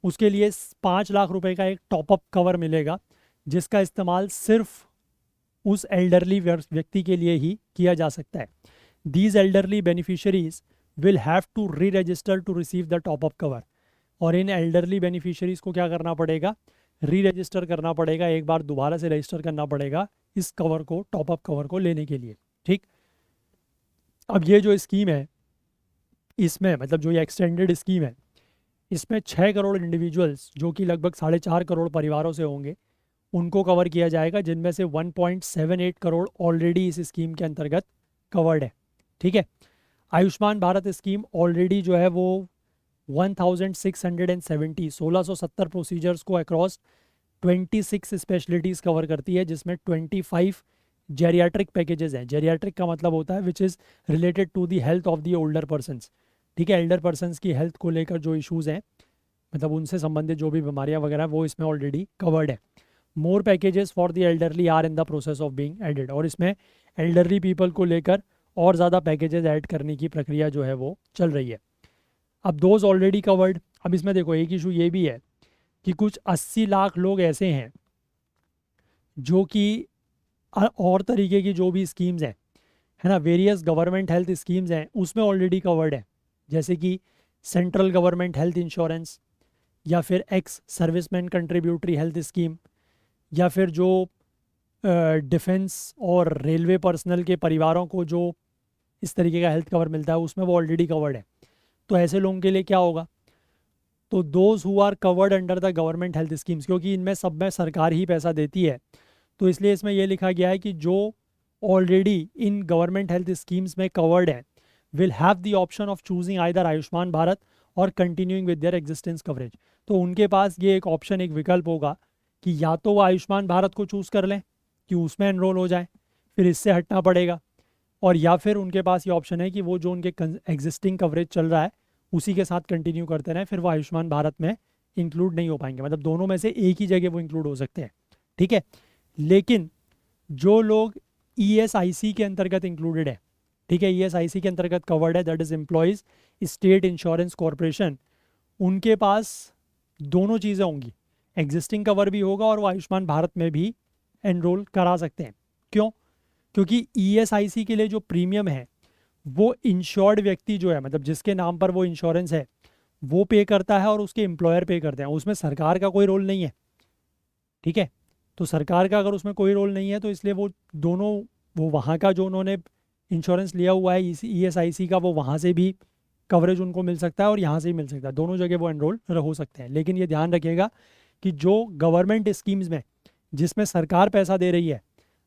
उसके लिए 5 लाख रुपए का एक टॉपअप कवर मिलेगा, जिसका इस्तेमाल सिर्फ उस एल्डरली व्यक्ति के लिए ही किया जा सकता है। These elderly beneficiaries will have to re register to receive the top up cover, और इन एल्डरली बेनिफिशरीज को क्या करना पड़ेगा, री रजिस्टर करना पड़ेगा, एक बार दोबारा से रजिस्टर करना पड़ेगा इस कवर को, टॉप अप कवर को लेने के लिए, ठीक। अब ये जो स्कीम है इसमें, मतलब जो ये एक्सटेंडेड स्कीम है, इसमें 6 करोड़ इंडिविजुअल्स जो कि लगभग 4.5 करोड़ परिवारों से होंगे उनको कवर किया जाएगा, जिनमें से 1.78 करोड़ ऑलरेडी इस स्कीम के अंतर्गत कवर्ड है, ठीक है। आयुष्मान भारत स्कीम ऑलरेडी जो है वो 1670 प्रोसीजर्स को अक्रॉस 26 स्पेशलिटीज़ कवर करती है, जिसमें 25 जेरियाट्रिक पैकेजेस हैं। जेरियाट्रिक का मतलब होता है which is related to the health of the older persons, ठीक है। एल्डर पर्सनस की हेल्थ को लेकर जो इश्यूज़ हैं, मतलब उनसे संबंधित जो भी बीमारियाँ वगैरह, वो इसमें ऑलरेडी कवर्ड है। More packages for the elderly are in the process of being added, और इसमें एल्डरली पीपल को लेकर और ज़्यादा पैकेजेस ऐड करने की प्रक्रिया जो है वो चल रही है। अब दोज ऑलरेडी कवर्ड, अब इसमें देखो एक इशू ये भी है कि कुछ 80 लाख लोग ऐसे हैं जो कि और तरीके की जो भी स्कीम्स हैं, है ना, वेरियस गवर्नमेंट हेल्थ स्कीम्स हैं, उसमें ऑलरेडी कवर्ड है, जैसे कि सेंट्रल गवर्नमेंट हेल्थ इंश्योरेंस, या फिर ex serviceman contributory health scheme, या फिर जो डिफेंस और रेलवे पर्सनल के परिवारों को जो इस तरीके का हेल्थ कवर मिलता है, उसमें वो ऑलरेडी कवर्ड है। तो ऐसे लोगों के लिए क्या होगा, तो those who are covered under the government health schemes, क्योंकि इनमें सब में सरकार ही पैसा देती है, तो इसलिए इसमें यह लिखा गया है कि जो already in government health schemes में कवर्ड है will have the option of choosing either Ayushman Bharat और continuing with their existence coverage. तो उनके पास ये एक ऑप्शन, एक विकल्प होगा कि या तो वो आयुष्मान भारत को चूज़ कर लें कि उसमें एनरोल हो जाए, फिर इससे हटना पड़ेगा, और या फिर उनके पास ये ऑप्शन है कि वो जो उनके एग्जिस्टिंग कवरेज चल रहा है उसी के साथ कंटिन्यू करते रहें, फिर वो आयुष्मान भारत में इंक्लूड नहीं हो पाएंगे। मतलब दोनों में से एक ही जगह वो इंक्लूड हो सकते हैं, ठीक है। लेकिन जो लोग ईएसआईसी के अंतर्गत इंक्लूडेड है, ठीक है, ईएसआईसी के अंतर्गत कवर्ड है, that is employees state insurance corporation, उनके पास दोनों चीज़ें होंगी, एग्जिस्टिंग कवर भी होगा और वो आयुष्मान भारत में भी एनरोल करा सकते हैं। क्यों? क्योंकि ईएसआईसी के लिए जो प्रीमियम है वो इंश्योर्ड व्यक्ति जो है, मतलब जिसके नाम पर वो इंश्योरेंस है, वो पे करता है और उसके एम्प्लॉयर पे करते हैं, उसमें सरकार का कोई रोल नहीं है, ठीक है। तो सरकार का अगर उसमें कोई रोल नहीं है तो इसलिए वो दोनों, वो वहाँ का जो उन्होंने इंश्योरेंस लिया हुआ है ईएसआईसी का, वो वहाँ से भी कवरेज उनको मिल सकता है और यहाँ से भी मिल सकता है, दोनों जगह वो एनरोल हो सकते हैं। लेकिन ये ध्यान रखिएगा कि जो गवर्नमेंट स्कीम्स में जिसमें सरकार पैसा दे रही है,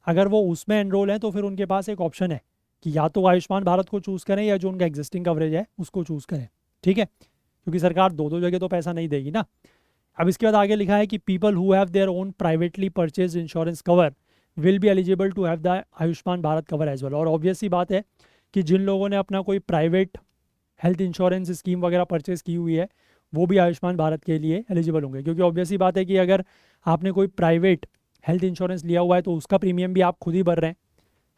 अगर वो उसमें एनरोल है तो फिर उनके पास एक ऑप्शन है कि या तो आयुष्मान भारत को चूज़ करें या जो उनका एग्जिस्टिंग कवरेज है उसको चूज़ करें, ठीक है, क्योंकि सरकार दो दो जगह तो पैसा नहीं देगी ना। अब इसके बाद आगे लिखा है कि people who have their own privately purchase insurance cover will be eligible to have the Ayushman Bharat cover as well. और ऑब्वियस सी बात है कि जिन लोगों ने अपना कोई प्राइवेट हेल्थ इंश्योरेंस स्कीम वगैरह परचेज की हुई है वो भी आयुष्मान भारत के लिए एलिजिबल होंगे, क्योंकि ऑब्वियस सी बात है कि अगर आपने कोई प्राइवेट हेल्थ इंश्योरेंस लिया हुआ है तो उसका प्रीमियम भी आप खुद ही भर रहे हैं,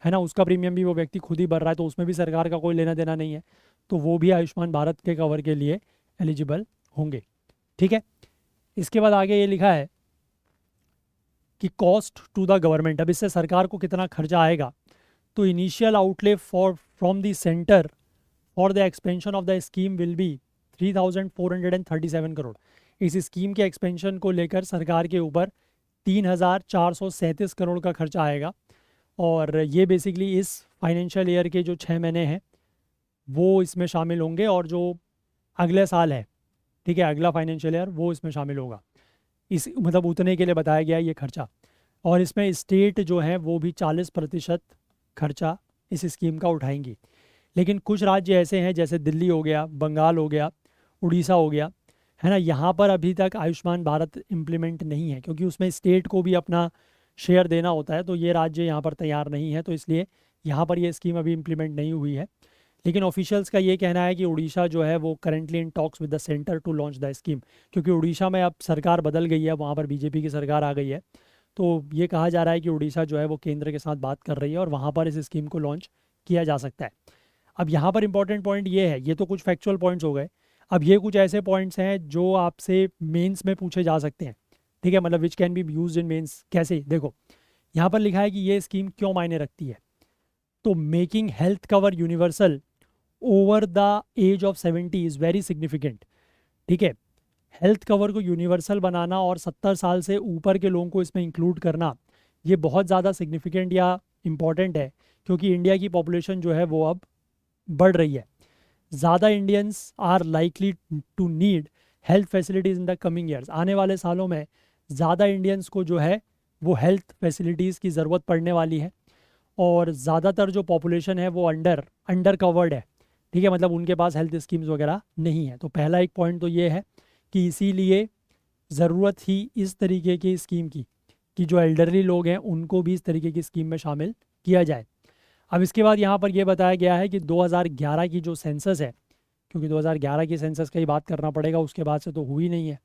है ना, उसका प्रीमियम भी वो व्यक्ति खुद ही भर रहा है, तो उसमें भी सरकार का कोई लेना देना नहीं है, तो वो भी आयुष्मान भारत के कवर के लिए एलिजिबल होंगे, ठीक है। इसके बाद आगे ये लिखा है कि कॉस्ट टू द गवर्नमेंट, अब इससे सरकार को कितना खर्चा आएगा। तो initial outlay for from the centre for the expansion of the scheme will be 3,437 crore. इस स्कीम के एक्सपेंशन को लेकर सरकार के ऊपर 3,437 करोड़ का खर्चा आएगा। और ये बेसिकली इस फाइनेंशियल ईयर के जो 6 महीने हैं वो इसमें शामिल होंगे, और जो अगले साल है, ठीक है, अगला फाइनेंशियल ईयर वो इसमें शामिल होगा। इस मतलब उतने के लिए बताया गया है ये खर्चा। और इसमें स्टेट जो है वो भी 40% खर्चा इस स्कीम का उठाएंगी। लेकिन कुछ राज्य ऐसे हैं जैसे दिल्ली हो गया, बंगाल हो गया, उड़ीसा हो गया, है ना, यहाँ पर अभी तक आयुष्मान भारत इम्प्लीमेंट नहीं है, क्योंकि उसमें स्टेट को भी अपना शेयर देना होता है, तो ये राज्य यहाँ पर तैयार नहीं है, तो इसलिए यहाँ पर ये स्कीम अभी इम्प्लीमेंट नहीं हुई है। लेकिन ऑफिशियल्स का ये कहना है कि उड़ीसा जो है वो currently in talks with the centre to launch the scheme, क्योंकि उड़ीसा में अब सरकार बदल गई है, वहाँ पर बीजेपी की सरकार आ गई है, तो ये कहा जा रहा है कि उड़ीसा जो है वो केंद्र के साथ बात कर रही है और वहाँ पर इस स्कीम को लॉन्च किया जा सकता है। अब यहाँ पर इंपॉर्टेंट पॉइंट ये है, ये तो कुछ फैक्चुअल पॉइंट्स हो गए, अब ये कुछ ऐसे पॉइंट्स हैं जो आपसे मेंस में पूछे जा सकते हैं, ठीक है, मतलब which can be used in mains. कैसे? देखो यहाँ पर लिखा है कि ये स्कीम क्यों मायने रखती है। तो making health cover universal over the age of 70 is very significant, ठीक है। हेल्थ कवर को यूनिवर्सल बनाना और 70 साल से ऊपर के लोगों को इसमें इंक्लूड करना, ये बहुत ज़्यादा सिग्निफिकेंट या इम्पॉर्टेंट है, क्योंकि इंडिया की पॉपुलेशन जो है वो अब बढ़ रही है। ज़्यादा Indians are likely to need health facilities in the coming years. आने वाले सालों में ज़्यादा इंडियंस को जो है वो हेल्थ फैसिलिटीज़ की ज़रूरत पड़ने वाली है, और ज़्यादातर जो पॉपुलेशन है वो अंडर कवर्ड है, ठीक है, मतलब उनके पास हेल्थ स्कीम्स वगैरह नहीं है। तो पहला एक पॉइंट तो ये है कि इसीलिए ज़रूरत ही इस तरीके की स्कीम की कि जो एल्डरली लोग हैं उनको भी इस तरीके की स्कीम में शामिल किया जाए। अब इसके बाद यहाँ पर यह बताया गया है कि 2011 की जो सेंसस है, क्योंकि 2011 की सेंसस की बात करना पड़ेगा, उसके बाद से तो हुई नहीं है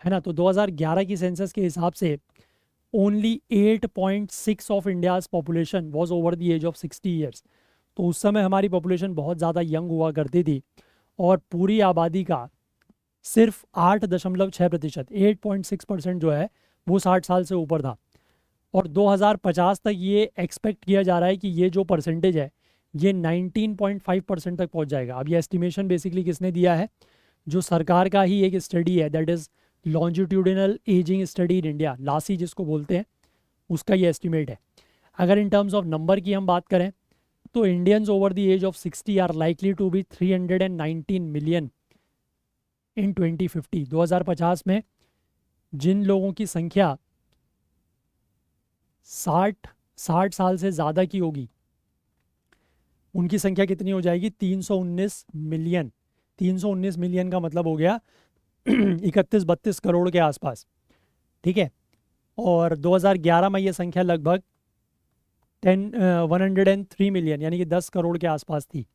ना, तो 2011 की सेंसस के हिसाब से only 8.6 of India's population was over the age of 60 years. तो उस समय हमारी पॉपुलेशन बहुत ज़्यादा यंग हुआ करती थी, और पूरी आबादी का सिर्फ 8.6%, 8.6% जो है वो 60 साल से ऊपर था। और 2050 तक ये एक्सपेक्ट किया जा रहा है कि ये जो परसेंटेज है ये 19.5% तक पहुंच जाएगा। अब ये एस्टिमेशन बेसिकली किसने दिया है? जो सरकार का ही एक स्टडी है, that is longitudinal ageing study in India, LASI जिसको बोलते हैं, उसका ये एस्टिमेट है। अगर इन टर्म्स ऑफ नंबर की हम बात करें तो Indians over the age of 60 are likely to be 319 million in 2050। 2050 में जिन लोगों की संख्या 60 साल से ज़्यादा की होगी उनकी संख्या कितनी हो जाएगी? 319 मिलियन। 319 मिलियन का मतलब हो गया 31-32 करोड़ के आसपास, ठीक है। और 2011 में ये संख्या लगभग 103 मिलियन यानी कि 10 करोड़ के आसपास थी।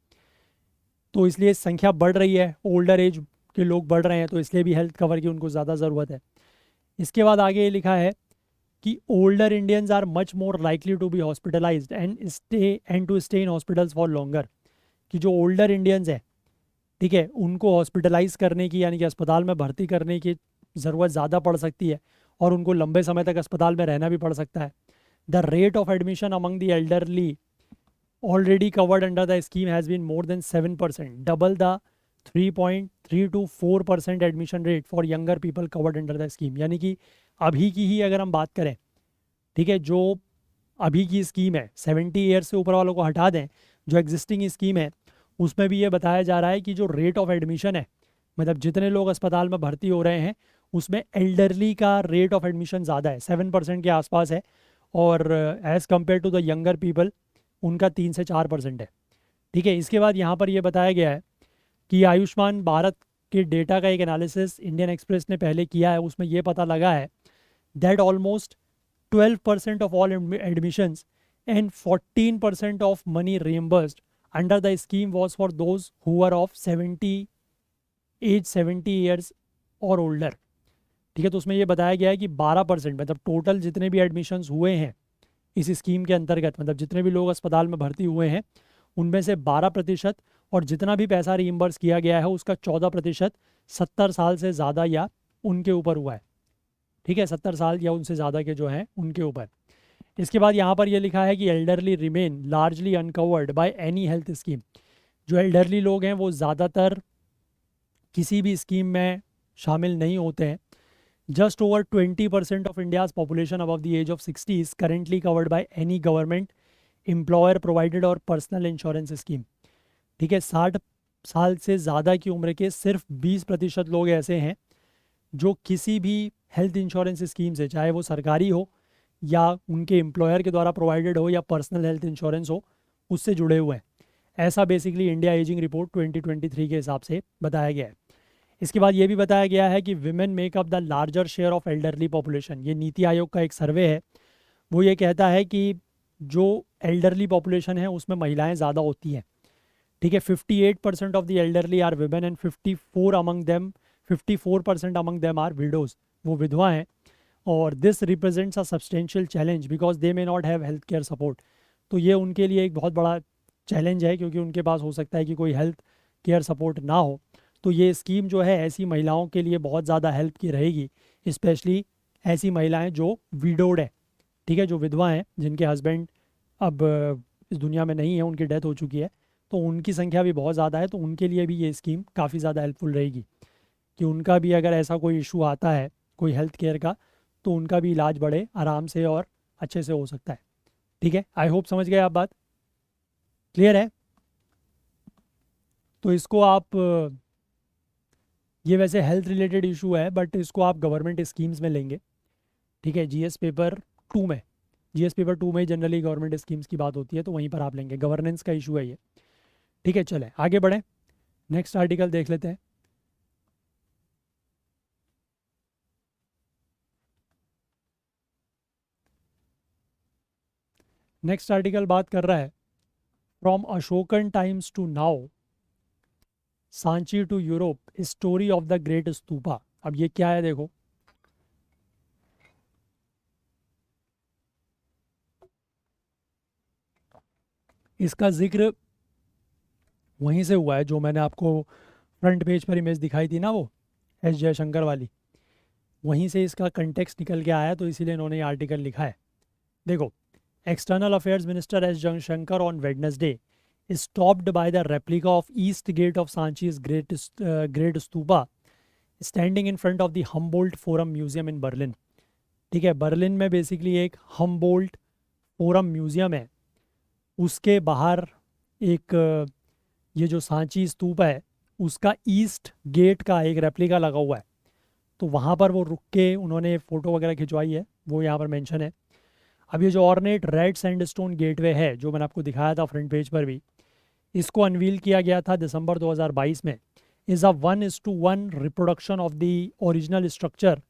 तो इसलिए संख्या बढ़ रही है, ओल्डर एज के लोग बढ़ रहे हैं, तो इसलिए भी हेल्थ कवर की उनको ज़्यादा ज़रूरत है। इसके बाद आगे ये लिखा है कि older Indians are much more likely to be hospitalised and to stay in hospitals for longer. कि जो ओल्डर इंडियंस है, ठीक है, उनको हॉस्पिटलाइज करने की यानी कि अस्पताल में भर्ती करने की ज़रूरत ज़्यादा पड़ सकती है और उनको लंबे समय तक अस्पताल में रहना भी पड़ सकता है। The rate of admission among the elderly already covered under the scheme has been more than 7%, double the 3.3 to 4% admission rate for younger people covered under the scheme। यानी कि अभी की ही अगर हम बात करें, ठीक है, जो अभी की स्कीम है 70 ईयर्स से ऊपर वालों को हटा दें, जो एग्जिस्टिंग स्कीम है उसमें भी ये बताया जा रहा है कि जो रेट ऑफ एडमिशन है, मतलब जितने लोग अस्पताल में भर्ती हो रहे हैं उसमें एल्डरली का रेट ऑफ एडमिशन ज़्यादा है, 7% के आसपास है, और as compare to the younger people उनका 3 से 4% है। ठीक है, इसके बाद यहाँ पर यह बताया गया है कि आयुष्मान भारत के डेटा का एक एनालिसिस इंडियन एक्सप्रेस ने पहले किया है, उसमें यह पता लगा है that almost 12% of all admissions and 14% of money reimbursed under the scheme was for those who are of 70 years और ओल्डर। ठीक है, तो उसमें यह बताया गया है कि 12%, मतलब टोटल जितने भी एडमिशन्स हुए हैं इस स्कीम के अंतर्गत, मतलब जितने भी लोग अस्पताल में भर्ती हुए हैं उनमें से 12%, और जितना भी पैसा रीइम्बर्स किया गया है उसका 14% 70 साल से ज़्यादा या उनके ऊपर हुआ है। ठीक है, 70 साल या उनसे ज़्यादा के जो हैं उनके ऊपर। इसके बाद यहाँ पर यह लिखा है कि elderly remain largely uncovered by any health scheme. जो एल्डरली लोग हैं वो ज़्यादातर किसी भी स्कीम में शामिल नहीं होते हैं। Just over 20% of India's population above the age of 60 is currently covered by any government, employer provided और personal insurance scheme। ठीक है, 60 साल से ज़्यादा की उम्र के सिर्फ 20% लोग ऐसे हैं जो किसी भी हेल्थ इंश्योरेंस स्कीम से, चाहे वो सरकारी हो या उनके एम्प्लॉयर के द्वारा प्रोवाइडेड हो या पर्सनल हेल्थ इंश्योरेंस हो, उससे जुड़े हुए हैं। ऐसा बेसिकली इंडिया एजिंग रिपोर्ट 2023 के हिसाब से बताया गया है। इसके बाद ये भी बताया गया है कि women make up the larger share of elderly population. ये नीति आयोग का एक सर्वे है, वो ये कहता है कि जो एल्डरली पॉपुलेशन है उसमें महिलाएं ज़्यादा होती हैं। ठीक है, 58% of the elderly are women and 54% among them are widows. वो विधवा हैं, और this represents a substantial challenge because they may not have health care support. तो ये उनके लिए एक बहुत बड़ा चैलेंज है, क्योंकि उनके पास हो सकता है कि कोई हेल्थ केयर सपोर्ट ना हो। तो ये स्कीम जो है ऐसी महिलाओं के लिए बहुत ज़्यादा हेल्प की रहेगी, स्पेशली ऐसी महिलाएं जो विडोड है। ठीक है, जो विधवा हैं, जिनके हस्बैंड अब इस दुनिया में नहीं है, उनकी डेथ हो चुकी है, तो उनकी संख्या भी बहुत ज़्यादा है। तो उनके लिए भी ये स्कीम काफ़ी ज़्यादा हेल्पफुल रहेगी कि उनका भी अगर ऐसा कोई इशू आता है कोई हेल्थ केयर का, तो उनका भी इलाज बड़े आराम से और अच्छे से हो सकता है। ठीक है, आई होप समझ गए आप बात, क्लियर है। तो इसको आप ये वैसे हेल्थ रिलेटेड इशू है, बट इसको आप गवर्नमेंट स्कीम्स में लेंगे। ठीक है, जीएस पेपर 2 में, जनरली गवर्नमेंट स्कीम्स की बात होती है, तो वहीं पर आप लेंगे। गवर्नेंस का इशू है ये। ठीक है, चले आगे बढ़ें, नेक्स्ट आर्टिकल देख लेते हैं। नेक्स्ट आर्टिकल बात कर रहा है from Ashokan times to now, Sanchi to Europe, story of the great stupa. अब ये क्या है देखो, इसका जिक्र वहीं से हुआ है जो मैंने आपको फ्रंट पेज पर इमेज दिखाई थी ना, वो एस जयशंकर वाली, वहीं से इसका कंटेक्स्ट निकल के आया, तो इसीलिए इन्होंने ये आर्टिकल लिखा है। देखो, external affairs minister S Jaishankar on Wednesday stopped by the replica of east gate of Sanchi's great stupa standing in front of the Humboldt Forum Museum in Berlin। ठीक है, बर्लिन में बेसिकली एक हम्बोल्ट फोरम म्यूज़ियम है, उसके बाहर एक ये जो सांची स्तूप है उसका ईस्ट गेट का एक रेप्लिका लगा हुआ है। तो वहाँ पर वो रुक के उन्होंने फ़ोटो वगैरह खिंचवाई है, वो यहाँ पर मेंशन है। अब ये जो ऑर्नेट रेड सैंडस्टोन गेटवे है जो मैंने आपको दिखाया था फ्रंट पेज पर भी, इसको अनवील किया गया था दिसंबर 2022 में। Is a 1:1 reproduction of the original structure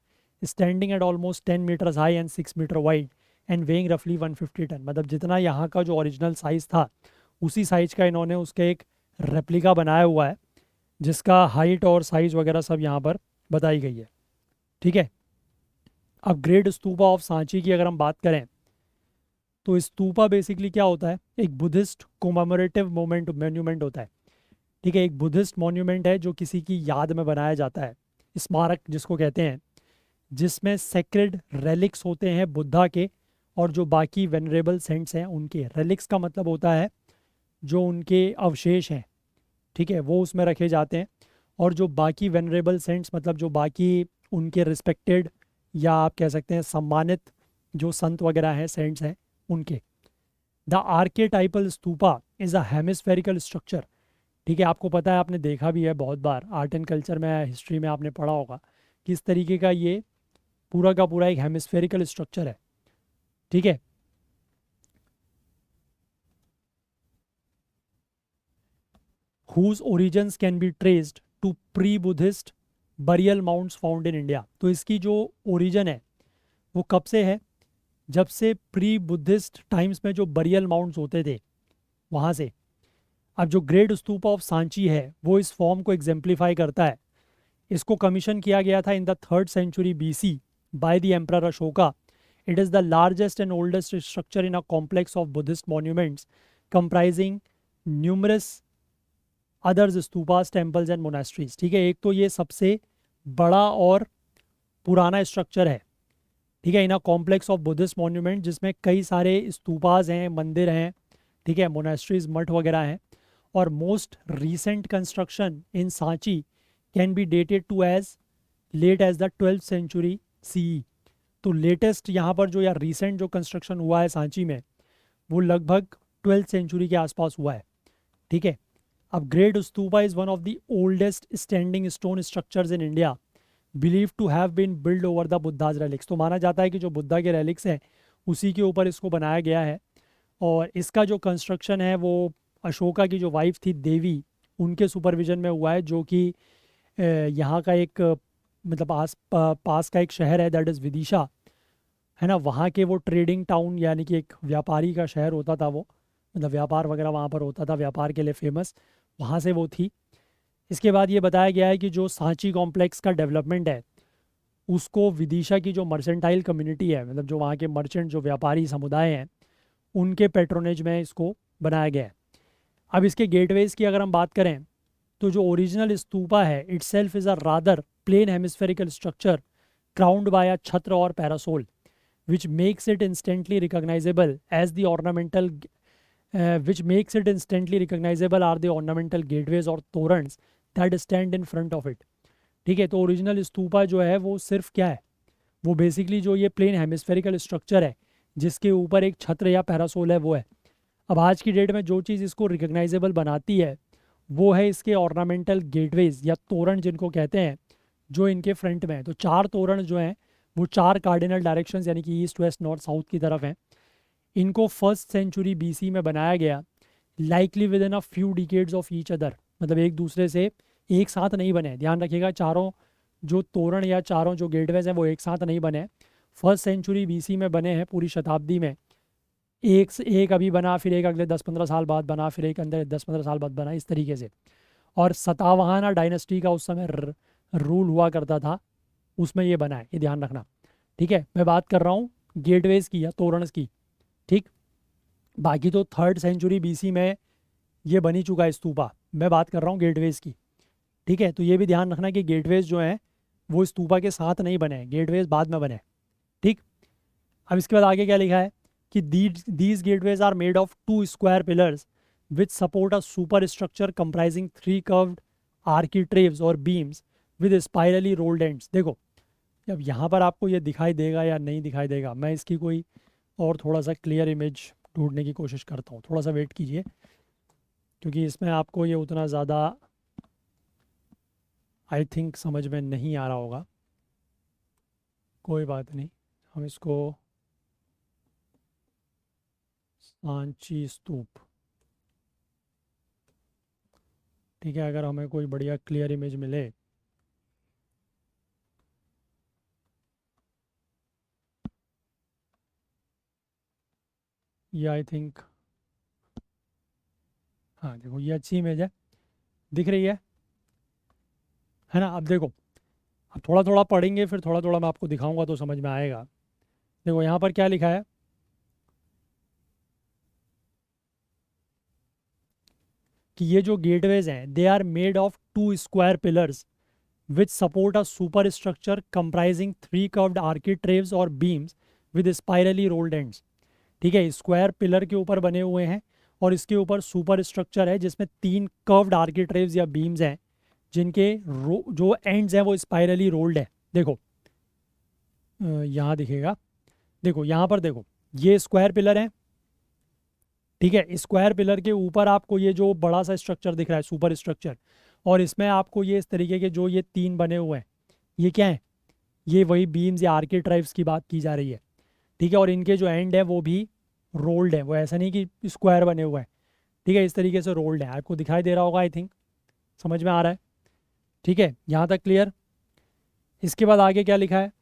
standing at almost 10 metres high and 6 metre wide and weighing रफली 150 टन। मतलब जितना यहाँ का जो ओरिजिनल साइज़ था उसी साइज़ का इन्होंने उसका एक रेप्लिका बनाया हुआ है, जिसका हाइट और साइज वगैरह सब यहाँ पर बताई गई है। ठीक है। अब ग्रेट स्तूपा ऑफ सांची की अगर हम बात करें, तो स्तूपा बेसिकली क्या होता है, एक बुद्धिस्ट कोमेमोरेटिव मोमेंट मॉन्यूमेंट होता है। ठीक है, एक बुद्धिस्ट मॉन्यूमेंट है जो किसी की याद में बनाया जाता है, स्मारक जिसको कहते हैं, जिसमें सेक्रेड रेलिक्स होते हैं बुद्धा के, और जो बाकी वेनरेबल सेंट्स हैं उनके। रेलिक्स का मतलब होता है जो उनके अवशेष हैं, ठीक है, वो उसमें रखे जाते हैं। और जो बाकी वेनरेबल सेंट्स मतलब जो बाकी उनके रिस्पेक्टेड या आप कह सकते हैं सम्मानित जो संत वगैरह हैं, सेंट्स हैं, उनके। The archetypal stupa is a hemispherical structure. ठीक है, आपको पता है, आपने देखा भी है बहुत बार आर्ट एंड कल्चर में, हिस्ट्री में आपने पढ़ा होगा कि इस तरीके का ये पूरा का पूरा एक हेमिस्फेरिकल स्ट्रक्चर है। ठीक है। whose origins can be traced to pre-Buddhist burial mounds found in India। तो इसकी जो ओरिजिन है वो कब से है, जब से प्री बुद्धिस्ट टाइम्स में जो बरियल माउंट्स होते थे वहाँ से। अब जो ग्रेट स्तूप ऑफ सांची है वो इस फॉर्म को एग्जेम्पलीफाई करता है। इसको कमीशन किया गया था in the 3rd century BC by the emperor Ashoka. It is the largest and oldest structure in a complex of Buddhist monuments comprising numerous others stupas temples and monasteries. ठीक है, एक तो ये सबसे बड़ा और पुराना स्ट्रक्चर है, ठीक है, in a complex of Buddhist monument, जिसमें कई सारे स्तूपास हैं, मंदिर हैं, ठीक है, मोनास्ट्रीज, मठ वगैरह हैं। और most recent construction in Sanchi can be dated to as late as the 12th century CE। तो लेटेस्ट यहाँ पर जो या रीसेंट जो कंस्ट्रक्शन हुआ है सांची में, वो लगभग 12th century के आसपास हुआ है। ठीक है। अब great stupa is one of the oldest standing stone structures in India believe to have been build over the Buddha's relics. तो माना जाता है कि जो बुद्धा के रेलिक्स हैं उसी के ऊपर इसको बनाया गया है। और इसका जो कंस्ट्रक्शन है वो अशोका की जो वाइफ थी देवी, उनके सुपरविजन में हुआ है, जो कि यहाँ का एक मतलब पास का एक शहर है, दैट इज़ विदिशा, है ना। वहाँ के वो ट्रेडिंग टाउन यानी कि एक व्यापारी का शहर होता था वो, मतलब व्यापार वगैरह वहाँ पर होता था, व्यापार के लिए फेमस, वहाँ से वो थी। इसके बाद ये बताया गया है कि जो सांची कॉम्प्लेक्स का डेवलपमेंट है उसको विदिशा की जो मर्चेंटाइल कम्युनिटी है, मतलब जो वहाँ के मर्चेंट जो व्यापारी समुदाय हैं, उनके पेट्रोनेज में इसको बनाया गया है। अब इसके गेटवेज की अगर हम बात करें, तो जो ओरिजिनल स्तूपा है itself is a rather plain hemispherical structure crowned by a chhatra और parasol which makes it instantly recognizable as the ornamental which makes it instantly recognizable are the ornamental gateways और तोरण्स that stand in front of it। ठीक है, तो original stupa जो है वो सिर्फ क्या है, वो बेसिकली जो ये प्लेन हेमिस्फेरिकल स्ट्रक्चर है जिसके ऊपर एक छत्र या पैरासोल है वो है। अब आज की डेट में जो चीज़ इसको रिकग्नाइजेबल बनाती है वो है इसके ऑर्नामेंटल गेटवेज या तोरण जिनको कहते हैं, जो इनके फ्रंट में है। तो 4 तोरण जो हैं वो 4 कार्डिनल डायरेक्शंस यानी कि ईस्ट वेस्ट नॉर्थ साउथ की तरफ हैं। इनको 1st century BC में बनाया गया, likely with in a few decades of each other, मतलब एक दूसरे से एक साथ नहीं बने। ध्यान रखिएगा, चारों जो तोरण या चारों जो गेटवेज हैं वो एक साथ नहीं बने, 1st century BC में बने हैं, पूरी शताब्दी में। एक से एक अभी बना, फिर एक अगले 10-15 साल बाद बना, फिर एक अंदर 10-15 साल बाद बना, इस तरीके से। और सतावाहना डायनेस्टी का उस समय रूल हुआ करता था, उसमें ये बना है, ये ध्यान रखना। ठीक है, मैं बात कर रहा हूँ गेटवेज की या तोरण की। ठीक, बाकी तो 3rd century BC में ये बनी चुका है स्तूपा, मैं बात कर रहा हूँ गेटवेज की। ठीक है, तो ये भी ध्यान रखना कि गेटवेज जो हैं वो स्तूपा के साथ नहीं बने हैं, गेटवेज बाद में बने। ठीक, अब इसके बाद आगे क्या लिखा है कि these gateways are made of 2 square pillars which support a superstructure comprising 3 curved architraves और beams with spirally rolled ends. देखो, अब यहाँ पर आपको ये दिखाई देगा या नहीं दिखाई देगा, मैं इसकी कोई और थोड़ा सा क्लियर इमेज ढूंढने की कोशिश करता हूँ, थोड़ा सा वेट कीजिए, क्योंकि इसमें आपको ये उतना ज़्यादा आई थिंक समझ में नहीं आ रहा होगा। कोई बात नहीं, हम इसको सांची स्तूप, ठीक है, अगर हमें कोई बढ़िया क्लियर इमेज मिले। ये आई थिंक, हाँ देखो ये अच्छी इमेज है। दिख रही है ना। अब देखो, अब थोड़ा थोड़ा पढ़ेंगे, फिर थोड़ा थोड़ा मैं आपको दिखाऊंगा तो समझ में आएगा। देखो यहाँ पर क्या लिखा है कि ये जो गेटवेज हैं they are made of 2 square pillars which support a superstructure comprising 3 curved architraves or beams with spirally rolled ends। ठीक है, स्क्वायर पिलर के ऊपर बने हुए हैं और इसके ऊपर सुपर स्ट्रक्चर है जिसमें 3 कर्व्ड आर्किट्रेव्स या बीम्स हैं जिनके जो एंड्स हैं वो स्पाइरली रोल्ड है। देखो यहाँ दिखेगा, देखो यहाँ पर देखो, ये स्क्वायर पिलर है। ठीक है, स्क्वायर पिलर के ऊपर आपको ये जो बड़ा सा स्ट्रक्चर दिख रहा है सुपर स्ट्रक्चर, और इसमें आपको ये इस तरीके के जो ये 3 बने हुए हैं, ये क्या है, ये वही बीम्स या आर्किट्राइव्स की बात की जा रही है। ठीक है, और इनके जो एंड है वो भी रोल्ड है, वो ऐसा नहीं कि स्क्वायर बने हुए हैं। ठीक है, इस तरीके से रोल्ड है, आपको दिखाई दे रहा होगा, आई थिंक समझ में आ रहा है। ठीक है, यहाँ तक क्लियर। इसके बाद आगे क्या लिखा है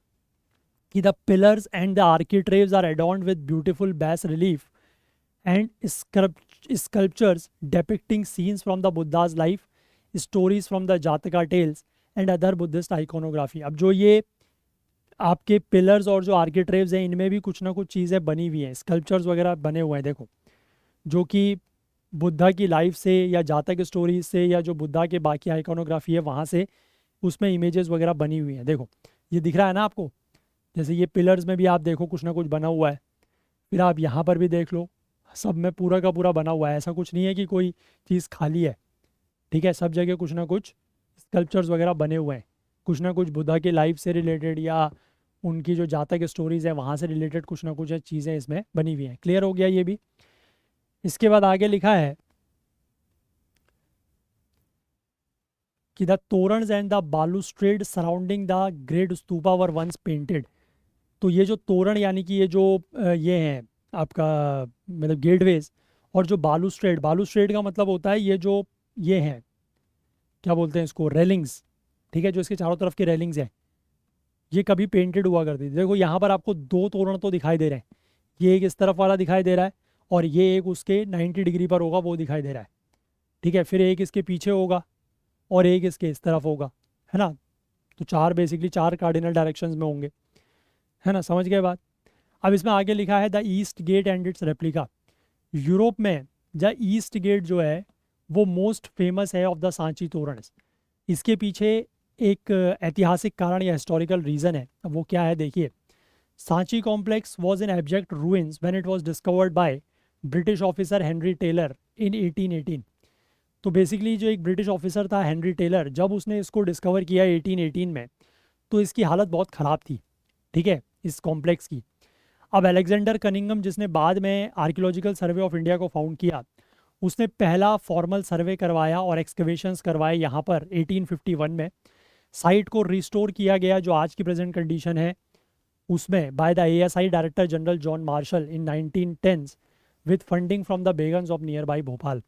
कि the pillars and the architraves are adorned with beautiful bas relief and sculptures depicting scenes from the Buddha's life, stories from the Jataka tales and other Buddhist iconography। अब जो ये आपके पिलर्स और जो आर्किट्रेव्स हैं इनमें भी कुछ ना कुछ चीज़ें बनी हुई हैं, स्कल्पचर्स वगैरह बने हुए हैं, देखो, जो कि बुद्धा की लाइफ से या जातक स्टोरीज से या जो बुद्धा के बाकी आइकोनोग्राफी है वहाँ से उसमें इमेजेस वगैरह बनी हुई हैं। देखो ये दिख रहा है ना आपको, जैसे ये पिलर्स में भी आप देखो कुछ ना कुछ बना हुआ है, फिर आप यहाँ पर भी देख लो, सब में पूरा का पूरा बना हुआ है, ऐसा कुछ नहीं है कि कोई चीज़ खाली है। ठीक है, सब जगह कुछ ना कुछ स्कल्पचर्स वगैरह बने हुए हैं, कुछ ना कुछ बुद्धा की लाइफ से रिलेटेड या उनकी जो जातक स्टोरीज है वहाँ से रिलेटेड कुछ ना कुछ चीज़ें इसमें बनी हुई हैं। क्लियर हो गया ये भी। इसके बाद आगे लिखा है कि the toranas and the balustrade surrounding the great stupa were once painted. तो ये जो तोरण यानी कि ये जो ये हैं आपका मतलब गेटवेज, और जो बालूस्ट्रेड, बालूस्ट्रेड का मतलब होता है ये जो ये हैं क्या बोलते हैं इसको, रेलिंग्स। ठीक है, जो इसके चारों तरफ की रेलिंग्स हैं ये कभी पेंटेड हुआ करती थी। देखो यहाँ पर आपको 2 तोरण तो दिखाई दे रहे हैं, ये एक इस तरफ वाला दिखाई दे रहा है और ये एक उसके 90 डिग्री पर होगा वो दिखाई दे रहा है। ठीक है, फिर एक इसके पीछे होगा और एक इसके इस तरफ होगा, है ना। तो 4 बेसिकली 4 कार्डिनल डायरेक्शंस में होंगे, है ना, समझ गए बात। अब इसमें आगे लिखा है the east gate and its replica. Europe में द ईस्ट गेट जो है वो मोस्ट फेमस है ऑफ द सांची तोरणस। इसके पीछे एक ऐतिहासिक कारण या हिस्टोरिकल रीज़न है। अब वो क्या है देखिए, Sanchi complex was in abject ruins when it was discovered by British officer Henry Taylor in 1818। तो बेसिकली जो एक ब्रिटिश ऑफिसर था हेनरी टेलर, जब उसने इसको डिस्कवर किया 1818 में, तो इसकी हालत बहुत ख़राब थी। ठीक है, इस कॉम्प्लेक्स की। अब अलेक्जेंडर कनिंगम जिसने बाद में आर्कियोलॉजिकल सर्वे ऑफ इंडिया को फाउंड किया, उसने पहला फॉर्मल सर्वे करवाया और एक्सकवेशंस करवाए यहाँ पर 1851 में। साइट को रिस्टोर किया गया जो आज की प्रेजेंट कंडीशन है उसमें by the ASI director general John Marshall in 1910s with funding from the Begums of near by Bhopal.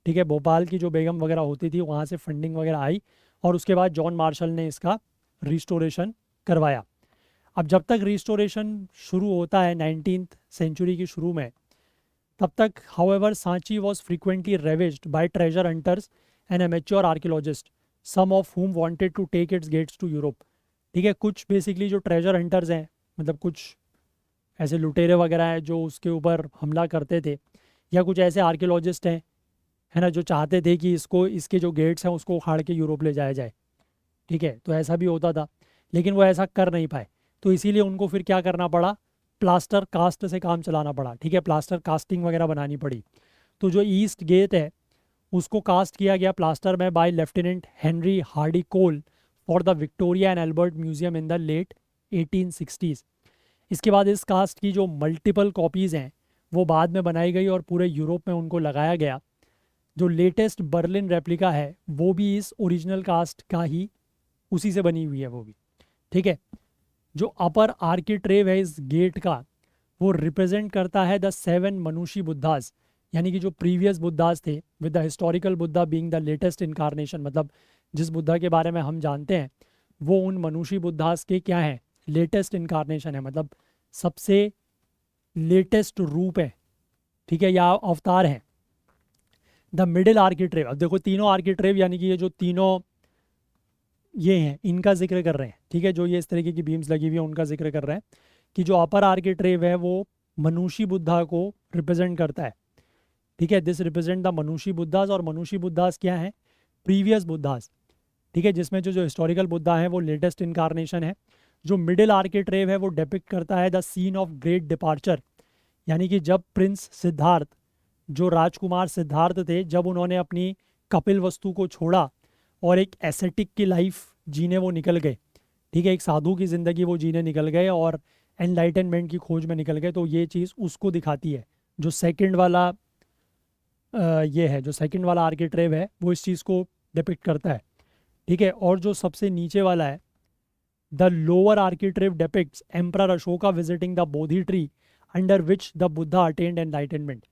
ठीक है, भोपाल की जो बेगम वगैरह होती थी वहाँ से फंडिंग वगैरह आई और उसके बाद जॉन मार्शल ने इसका रिस्टोरेशन करवाया। अब जब तक रिस्टोरेशन शुरू होता है 19th सेंचुरी की शुरू में, तब तक however Sanchi was frequently ravaged by treasure hunters and amateur archaeologist, some of whom wanted to take its gates to Europe. ठीक है, कुछ बेसिकली जो ट्रेजर हंटर्स हैं, मतलब कुछ ऐसे लुटेरे वगैरह हैं जो उसके ऊपर हमला करते थे, या कुछ ऐसे आर्कियोलॉजिस्ट हैं, है ना, जो चाहते थे कि इसको, इसके जो गेट्स हैं उसको उखाड़ के यूरोप ले जाया जाए। ठीक है, तो ऐसा भी होता था, लेकिन वो ऐसा कर नहीं पाए, तो इसीलिए उनको फिर क्या करना पड़ा, प्लास्टर कास्ट से काम चलाना पड़ा। ठीक है, प्लास्टर कास्टिंग वगैरह बनानी पड़ी। तो जो ईस्ट गेट है उसको कास्ट किया गया प्लास्टर में by lieutenant Henry Hardy Cole for the Victoria and Albert museum in the late 1860s। इसके बाद इस कास्ट की जो मल्टीपल कॉपीज़ हैं वो बाद में बनाई गई और पूरे यूरोप में उनको लगाया गया। जो लेटेस्ट बर्लिन रेप्लिका है वो भी इस ओरिजिनल कास्ट का ही, उसी से बनी हुई है वो भी। ठीक है, जो अपर आर्किट्रेव है इस गेट का वो रिप्रेजेंट करता है द 7 मनुष्य बुद्धास, यानी कि जो प्रीवियस बुद्धास थे, with the historical Buddha being the latest incarnation. मतलब जिस बुद्धा के बारे में हम जानते हैं वो उन मनुष्य बुद्धास के क्या है, लेटेस्ट इनकारनेशन है, मतलब सबसे लेटेस्ट रूप है। ठीक है, या अवतार है। द मिडिल आर्किट्रेव, अब देखो तीनों आर्किट्रेव यानी कि ये जो तीनों ये हैं इनका जिक्र कर रहे हैं, ठीक है, जो ये इस तरीके की बीम्स लगी हुई है उनका जिक्र कर रहे हैं कि जो अपर आर्किट्रेव है वो मनुष्य बुद्धा को रिप्रेजेंट करता है, ठीक है, दिस रिप्रेजेंट द मनुष्य बुद्धास। और मनुष्य बुद्धास क्या है? प्रीवियस बुद्धास, ठीक है, जिसमें जो जो हिस्टोरिकल बुद्धा है वो लेटेस्ट इनकारनेशन है। जो मिडिल आर्किट्रेव है वो डिपिक्ट करता है the scene of great departure, यानी कि जब प्रिंस सिद्धार्थ, जो राजकुमार सिद्धार्थ थे, जब उन्होंने अपनी कपिल वस्तु को छोड़ा और एक एसेटिक की लाइफ जीने वो निकल गए, ठीक है, एक साधु की ज़िंदगी वो जीने निकल गए और एनलाइटनमेंट की खोज में निकल गए, तो ये चीज़ उसको दिखाती है। जो सेकंड वाला ये है, जो सेकंड वाला आर्किट्रेव है वो इस चीज़ को डिपिक्ट करता है, ठीक है। और जो सबसे नीचे वाला है, the lower architrave depicts emperor Ashoka visiting the Bodhi tree under which the Buddha attained enlightenment.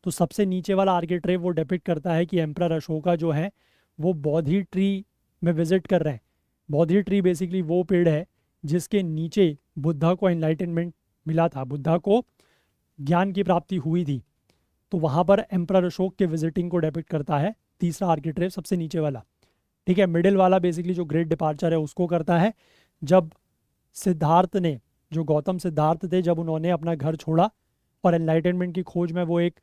तो सबसे नीचे वाला आर्किट्रेव वो डिपिक्ट करता है कि एम्परर अशोका जो है वो बोधि ट्री में विजिट कर रहे हैं। बोधि ट्री बेसिकली वो पेड़ है जिसके नीचे बुद्धा को एनलाइटनमेंट मिला था, बुद्धा को ज्ञान की प्राप्ति हुई थी, तो वहाँ पर एम्परर अशोक के विजिटिंग को डिपिक्ट करता है तीसरा आर्किट्रेव, सबसे नीचे वाला, ठीक है। मिडिल वाला बेसिकली जो ग्रेट डिपार्चर है उसको करता है, जब सिद्धार्थ ने, जो गौतम सिद्धार्थ थे, जब उन्होंने अपना घर छोड़ा और एनलाइटनमेंट की खोज में वो एक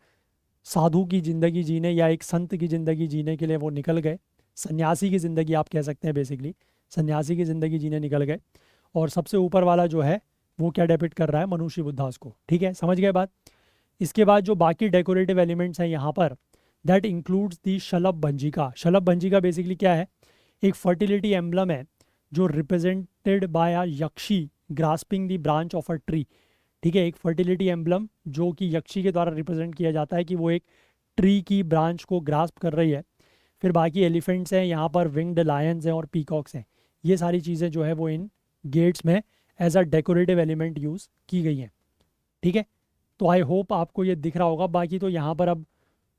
साधु की ज़िंदगी जीने या एक संत की ज़िंदगी जीने के लिए वो निकल गए, सन्यासी की ज़िंदगी आप कह सकते हैं, बेसिकली सन्यासी की ज़िंदगी जीने निकल गए। और सबसे ऊपर वाला जो है वो क्या डिपिक्ट कर रहा है? मनुष्य बुद्धास को, ठीक है, समझ गए बात। इसके बाद जो बाकी डेकोरेटिव एलिमेंट्स हैं यहाँ पर, that includes the shalabhanjika. Shalabhanjika basically क्या है? एक फर्टिलिटी एम्बलम है जो represented by a yakshi grasping the branch of a tree, ठीक है, एक फर्टिलिटी एम्बलम जो कि यक्षी के द्वारा रिप्रेजेंट किया जाता है कि वो एक ट्री की ब्रांच को ग्रास्प कर रही है। फिर बाकी एलिफेंट्स हैं यहाँ पर, विंग्ड लायंस हैं और पीकॉक्स हैं। ये सारी चीज़ें जो है वो इन गेट्स में as a decorative element use की गई हैं, ठीक है। तो आई होप आपको ये दिख रहा होगा। बाकी तो यहाँ पर अब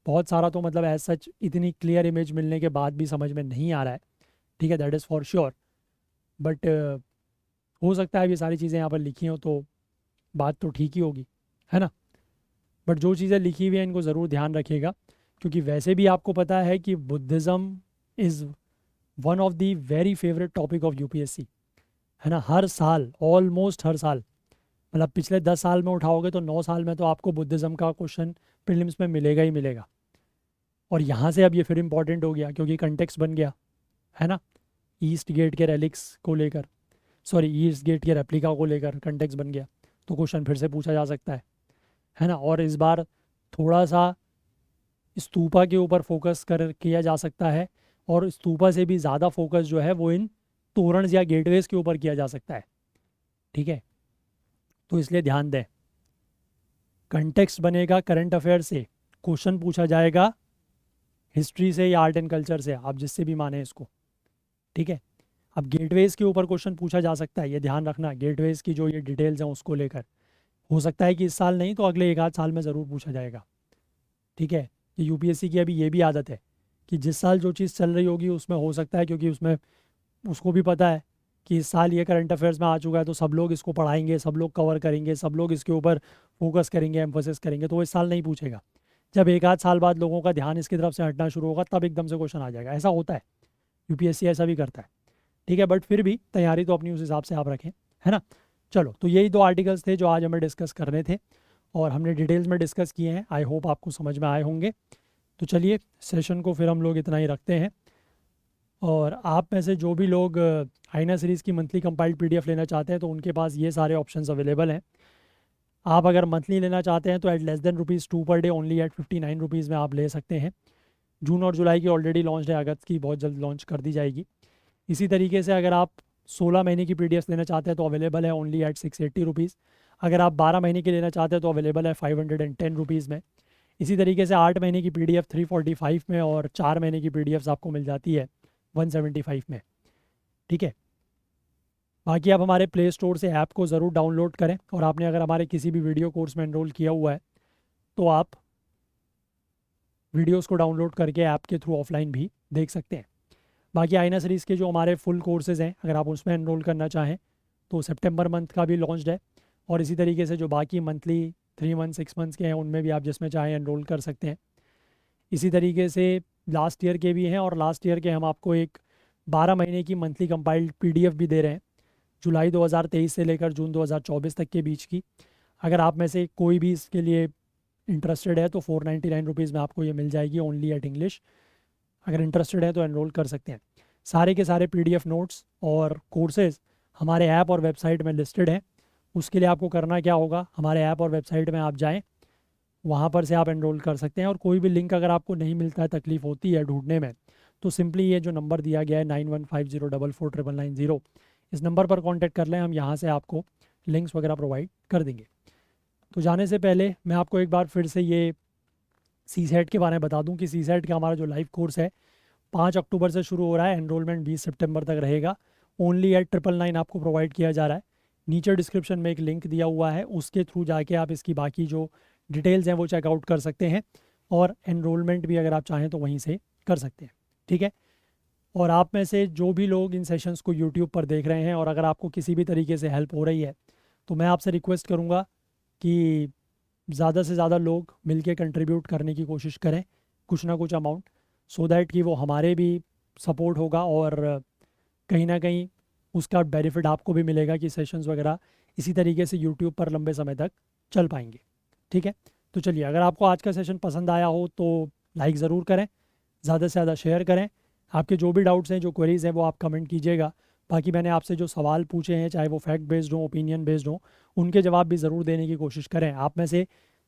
बहुत सारा तो मतलब एज सच इतनी क्लियर इमेज मिलने के बाद भी समझ में नहीं आ रहा है, ठीक है, that is for sure. But हो सकता है ये सारी चीज़ें यहाँ पर लिखी हो तो बात तो ठीक ही होगी, है ना। बट जो चीज़ें लिखी हुई हैं इनको ज़रूर ध्यान रखिएगा, क्योंकि वैसे भी आपको पता है कि Buddhism is one of the very favourite topic of UPSC, है ना। हर साल, ऑलमोस्ट हर साल, मतलब पिछले 10 साल में उठाओगे तो 9 साल में तो आपको बुद्धिज़्म का क्वेश्चन प्रीलिम्स में मिलेगा ही मिलेगा। और यहाँ से अब ये फिर इम्पॉर्टेंट हो गया क्योंकि कंटेक्स्ट बन गया, है ना। ईस्ट गेट के रेलिक्स को लेकर, सॉरी ईस्ट गेट के रेप्लिका को लेकर कंटेक्स्ट बन गया, तो क्वेश्चन फिर से पूछा जा सकता है ना। और इस बार थोड़ा सा स्तूपा के ऊपर फोकस कर किया जा सकता है, और स्तूपा से भी ज़्यादा फोकस जो है वो इन तोरण या गेटवेज के ऊपर किया जा सकता है, ठीक है। तो इसलिए ध्यान दें, कंटेक्स्ट बनेगा करंट अफेयर से, क्वेश्चन पूछा जाएगा हिस्ट्री से या आर्ट एंड कल्चर से, आप जिससे भी माने इसको, ठीक है। अब गेटवेज के ऊपर क्वेश्चन पूछा जा सकता है, ये ध्यान रखना, गेटवेज की जो ये डिटेल्स हैं उसको लेकर हो सकता है कि इस साल नहीं तो अगले 1 आध साल में ज़रूर पूछा जाएगा, ठीक है। कि यूपीएससी की अभी ये भी आदत है कि जिस साल जो चीज़ चल रही होगी उसमें हो सकता है, क्योंकि उसमें उसको भी पता है कि इस साल ये करंट अफेयर्स में आ चुका है तो सब लोग इसको पढ़ाएंगे, सब लोग कवर करेंगे, सब लोग इसके ऊपर फोकस करेंगे, एम्फोसिस करेंगे, तो वो इस साल नहीं पूछेगा। जब 1 आध साल बाद लोगों का ध्यान इसकी तरफ से हटना शुरू होगा तब एकदम से क्वेश्चन आ जाएगा, ऐसा होता है, यूपीएससी ऐसा भी करता है, ठीक है। बट फिर भी तैयारी तो अपनी उस हिसाब से आप रखें, है ना। चलो, तो यही 2 आर्टिकल्स थे जो आज हमें डिस्कस करने थे और हमने डिटेल्स में डिस्कस किए हैं, आई होप आपको समझ में आए होंगे। तो चलिए सेशन को फिर हम लोग इतना ही रखते हैं। और आप में से जो भी लोग आईना सीरीज़ की मंथली कंपाइल्ड पीडीएफ लेना चाहते हैं तो उनके पास ये सारे ऑप्शंस अवेलेबल हैं। आप अगर मंथली लेना चाहते हैं तो eight less than ₹2 per day, only eight 59 rupees में आप ले सकते हैं। जून और जुलाई की ऑलरेडी लॉन्च है, अगस्त की बहुत जल्द लॉन्च कर दी जाएगी। इसी तरीके से अगर आप 16 महीने की पीडीएफ लेना चाहते हैं तो अवेलेबल है ओनली एट 680 रुपीज़। अगर आप 12 महीने की लेना चाहते हैं तो अवेलेबल है 510 रुपीज़ में। इसी तरीके से 8 महीने की पीडीएफ 345 में और 4 महीने की पीडीएफ आपको मिल जाती है 175 में, ठीक है। बाकी आप हमारे प्ले स्टोर से ऐप को ज़रूर डाउनलोड करें, और आपने अगर हमारे किसी भी वीडियो कोर्स में एनरोल किया हुआ है तो आप वीडियोस को डाउनलोड करके ऐप के थ्रू ऑफलाइन भी देख सकते हैं। बाकी आईना सीरीज़ के जो हमारे फुल कोर्सेज़ हैं, अगर आप उसमें एनरोल करना चाहें तो सितंबर मंथ का भी लॉन्च्ड है, और इसी तरीके से जो बाकी मंथली 3 मंथ 6 मंथ्स के हैं उनमें भी आप जिसमें चाहें एनरोल कर सकते हैं। इसी तरीके से लास्ट ईयर के भी हैं, और लास्ट ईयर के हम आपको एक 12 महीने की मंथली कंपाइल्ड PDF भी दे रहे हैं, जुलाई 2023 से लेकर जून 2024 तक के बीच की। अगर आप में से कोई भी इसके लिए इंटरेस्टेड है तो 499 रुपीज़ में आपको ये मिल जाएगी ओनली एट इंग्लिश। अगर इंटरेस्टेड है तो एनरोल कर सकते हैं। सारे के सारे PDF नोट्स और कोर्सेज हमारे ऐप और वेबसाइट में लिस्टेड हैं। उसके लिए आपको करना क्या होगा, हमारे ऐप और वेबसाइट में आप जाएं, वहाँ पर से आप एनरोल कर सकते हैं। और कोई भी लिंक अगर आपको नहीं मिलता है, तकलीफ़ होती है ढूंढने में, तो सिंपली ये जो नंबर दिया गया है 9150449990, इस नंबर पर कांटेक्ट कर लें, हम यहाँ से आपको लिंक्स वगैरह प्रोवाइड कर देंगे। तो जाने से पहले मैं आपको एक बार फिर से ये CSET के बारे में बता दूं कि CSET का हमारा जो लाइव कोर्स है 5 अक्टूबर से शुरू हो रहा है, एनरोलमेंट 20 सितंबर तक रहेगा। ओनली एट 999 आपको प्रोवाइड किया जा रहा है। नीचे डिस्क्रिप्शन में एक लिंक दिया हुआ है, उसके थ्रू जाके आप इसकी बाकी जो डिटेल्स हैं वो चेकआउट कर सकते हैं, और एनरोलमेंट भी अगर आप चाहें तो वहीं से कर सकते हैं, ठीक है। और आप में से जो भी लोग इन सेशंस को यूट्यूब पर देख रहे हैं, और अगर आपको किसी भी तरीके से हेल्प हो रही है, तो मैं आपसे रिक्वेस्ट करूँगा कि ज़्यादा से ज़्यादा लोग मिलके कंट्रीब्यूट करने की कोशिश करें, कुछ ना कुछ अमाउंट, सो दैट कि वो हमारे भी सपोर्ट होगा, और कहीं ना कहीं उसका बेनिफिट आपको भी मिलेगा कि सेशंस वगैरह इसी तरीके से यूट्यूब पर लंबे समय तक चल पाएंगे, ठीक है। तो चलिए, अगर आपको आज का सेशन पसंद आया हो तो लाइक ज़रूर करें, ज़्यादा से ज़्यादा शेयर करें। आपके जो भी डाउट्स हैं, जो क्वेरीज़ हैं, वो आप कमेंट कीजिएगा। बाकी मैंने आपसे जो सवाल पूछे हैं, चाहे वो फैक्ट बेस्ड हो, ओपिनियन बेस्ड हो, उनके जवाब भी ज़रूर देने की कोशिश करें। आप में से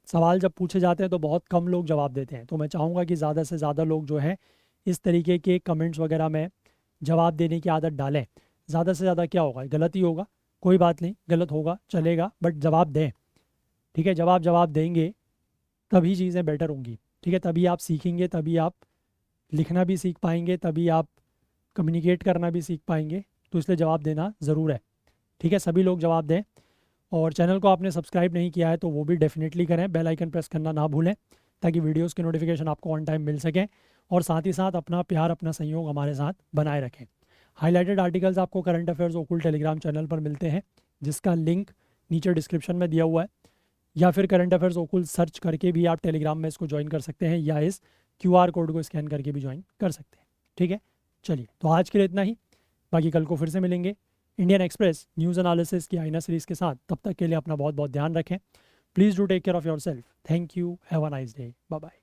सवाल जब पूछे जाते हैं तो बहुत कम लोग जवाब देते हैं, तो मैं चाहूँगा कि ज़्यादा से ज़्यादा लोग जो है इस तरीके के कमेंट्स वगैरह में जवाब देने की आदत डालें। ज़्यादा से ज़्यादा क्या होगा, गलत ही होगा, कोई बात नहीं, गलत होगा चलेगा, बट जवाब दें, ठीक है। जब आप जवाब देंगे तभी चीज़ें बेटर होंगी, ठीक है। तभी आप सीखेंगे, तभी आप लिखना भी सीख पाएंगे, तभी आप कम्युनिकेट करना भी सीख पाएंगे। तो इसलिए जवाब देना ज़रूर है, ठीक है। सभी लोग जवाब दें। और चैनल को आपने सब्सक्राइब नहीं किया है तो वो भी डेफिनेटली करें, बेल आइकन प्रेस करना ना भूलें, ताकि वीडियोस की नोटिफिकेशन आपको ऑन टाइम मिल सकें। और साथ ही साथ अपना प्यार, अपना सहयोग हमारे साथ बनाए रखें। हाईलाइटेड आर्टिकल्स आपको करंट अफेयर्स ओकुल्ट टेलीग्राम चैनल पर मिलते हैं, जिसका लिंक नीचे डिस्क्रिप्शन में दिया हुआ है, या फिर करंट अफेयर्स ओकुल्ट सर्च करके भी आप टेलीग्राम में इसको ज्वाइन कर सकते हैं, या इस QR कोड को स्कैन करके भी ज्वाइन कर सकते हैं, ठीक है। चलिए, तो आज के लिए इतना ही, बाकी कल को फिर से मिलेंगे इंडियन एक्सप्रेस न्यूज़ एनालिसिस की आईना सीरीज़ के साथ। तब तक के लिए अपना बहुत बहुत ध्यान रखें। Please do take care of yourself. Thank you, have a nice day, bye bye.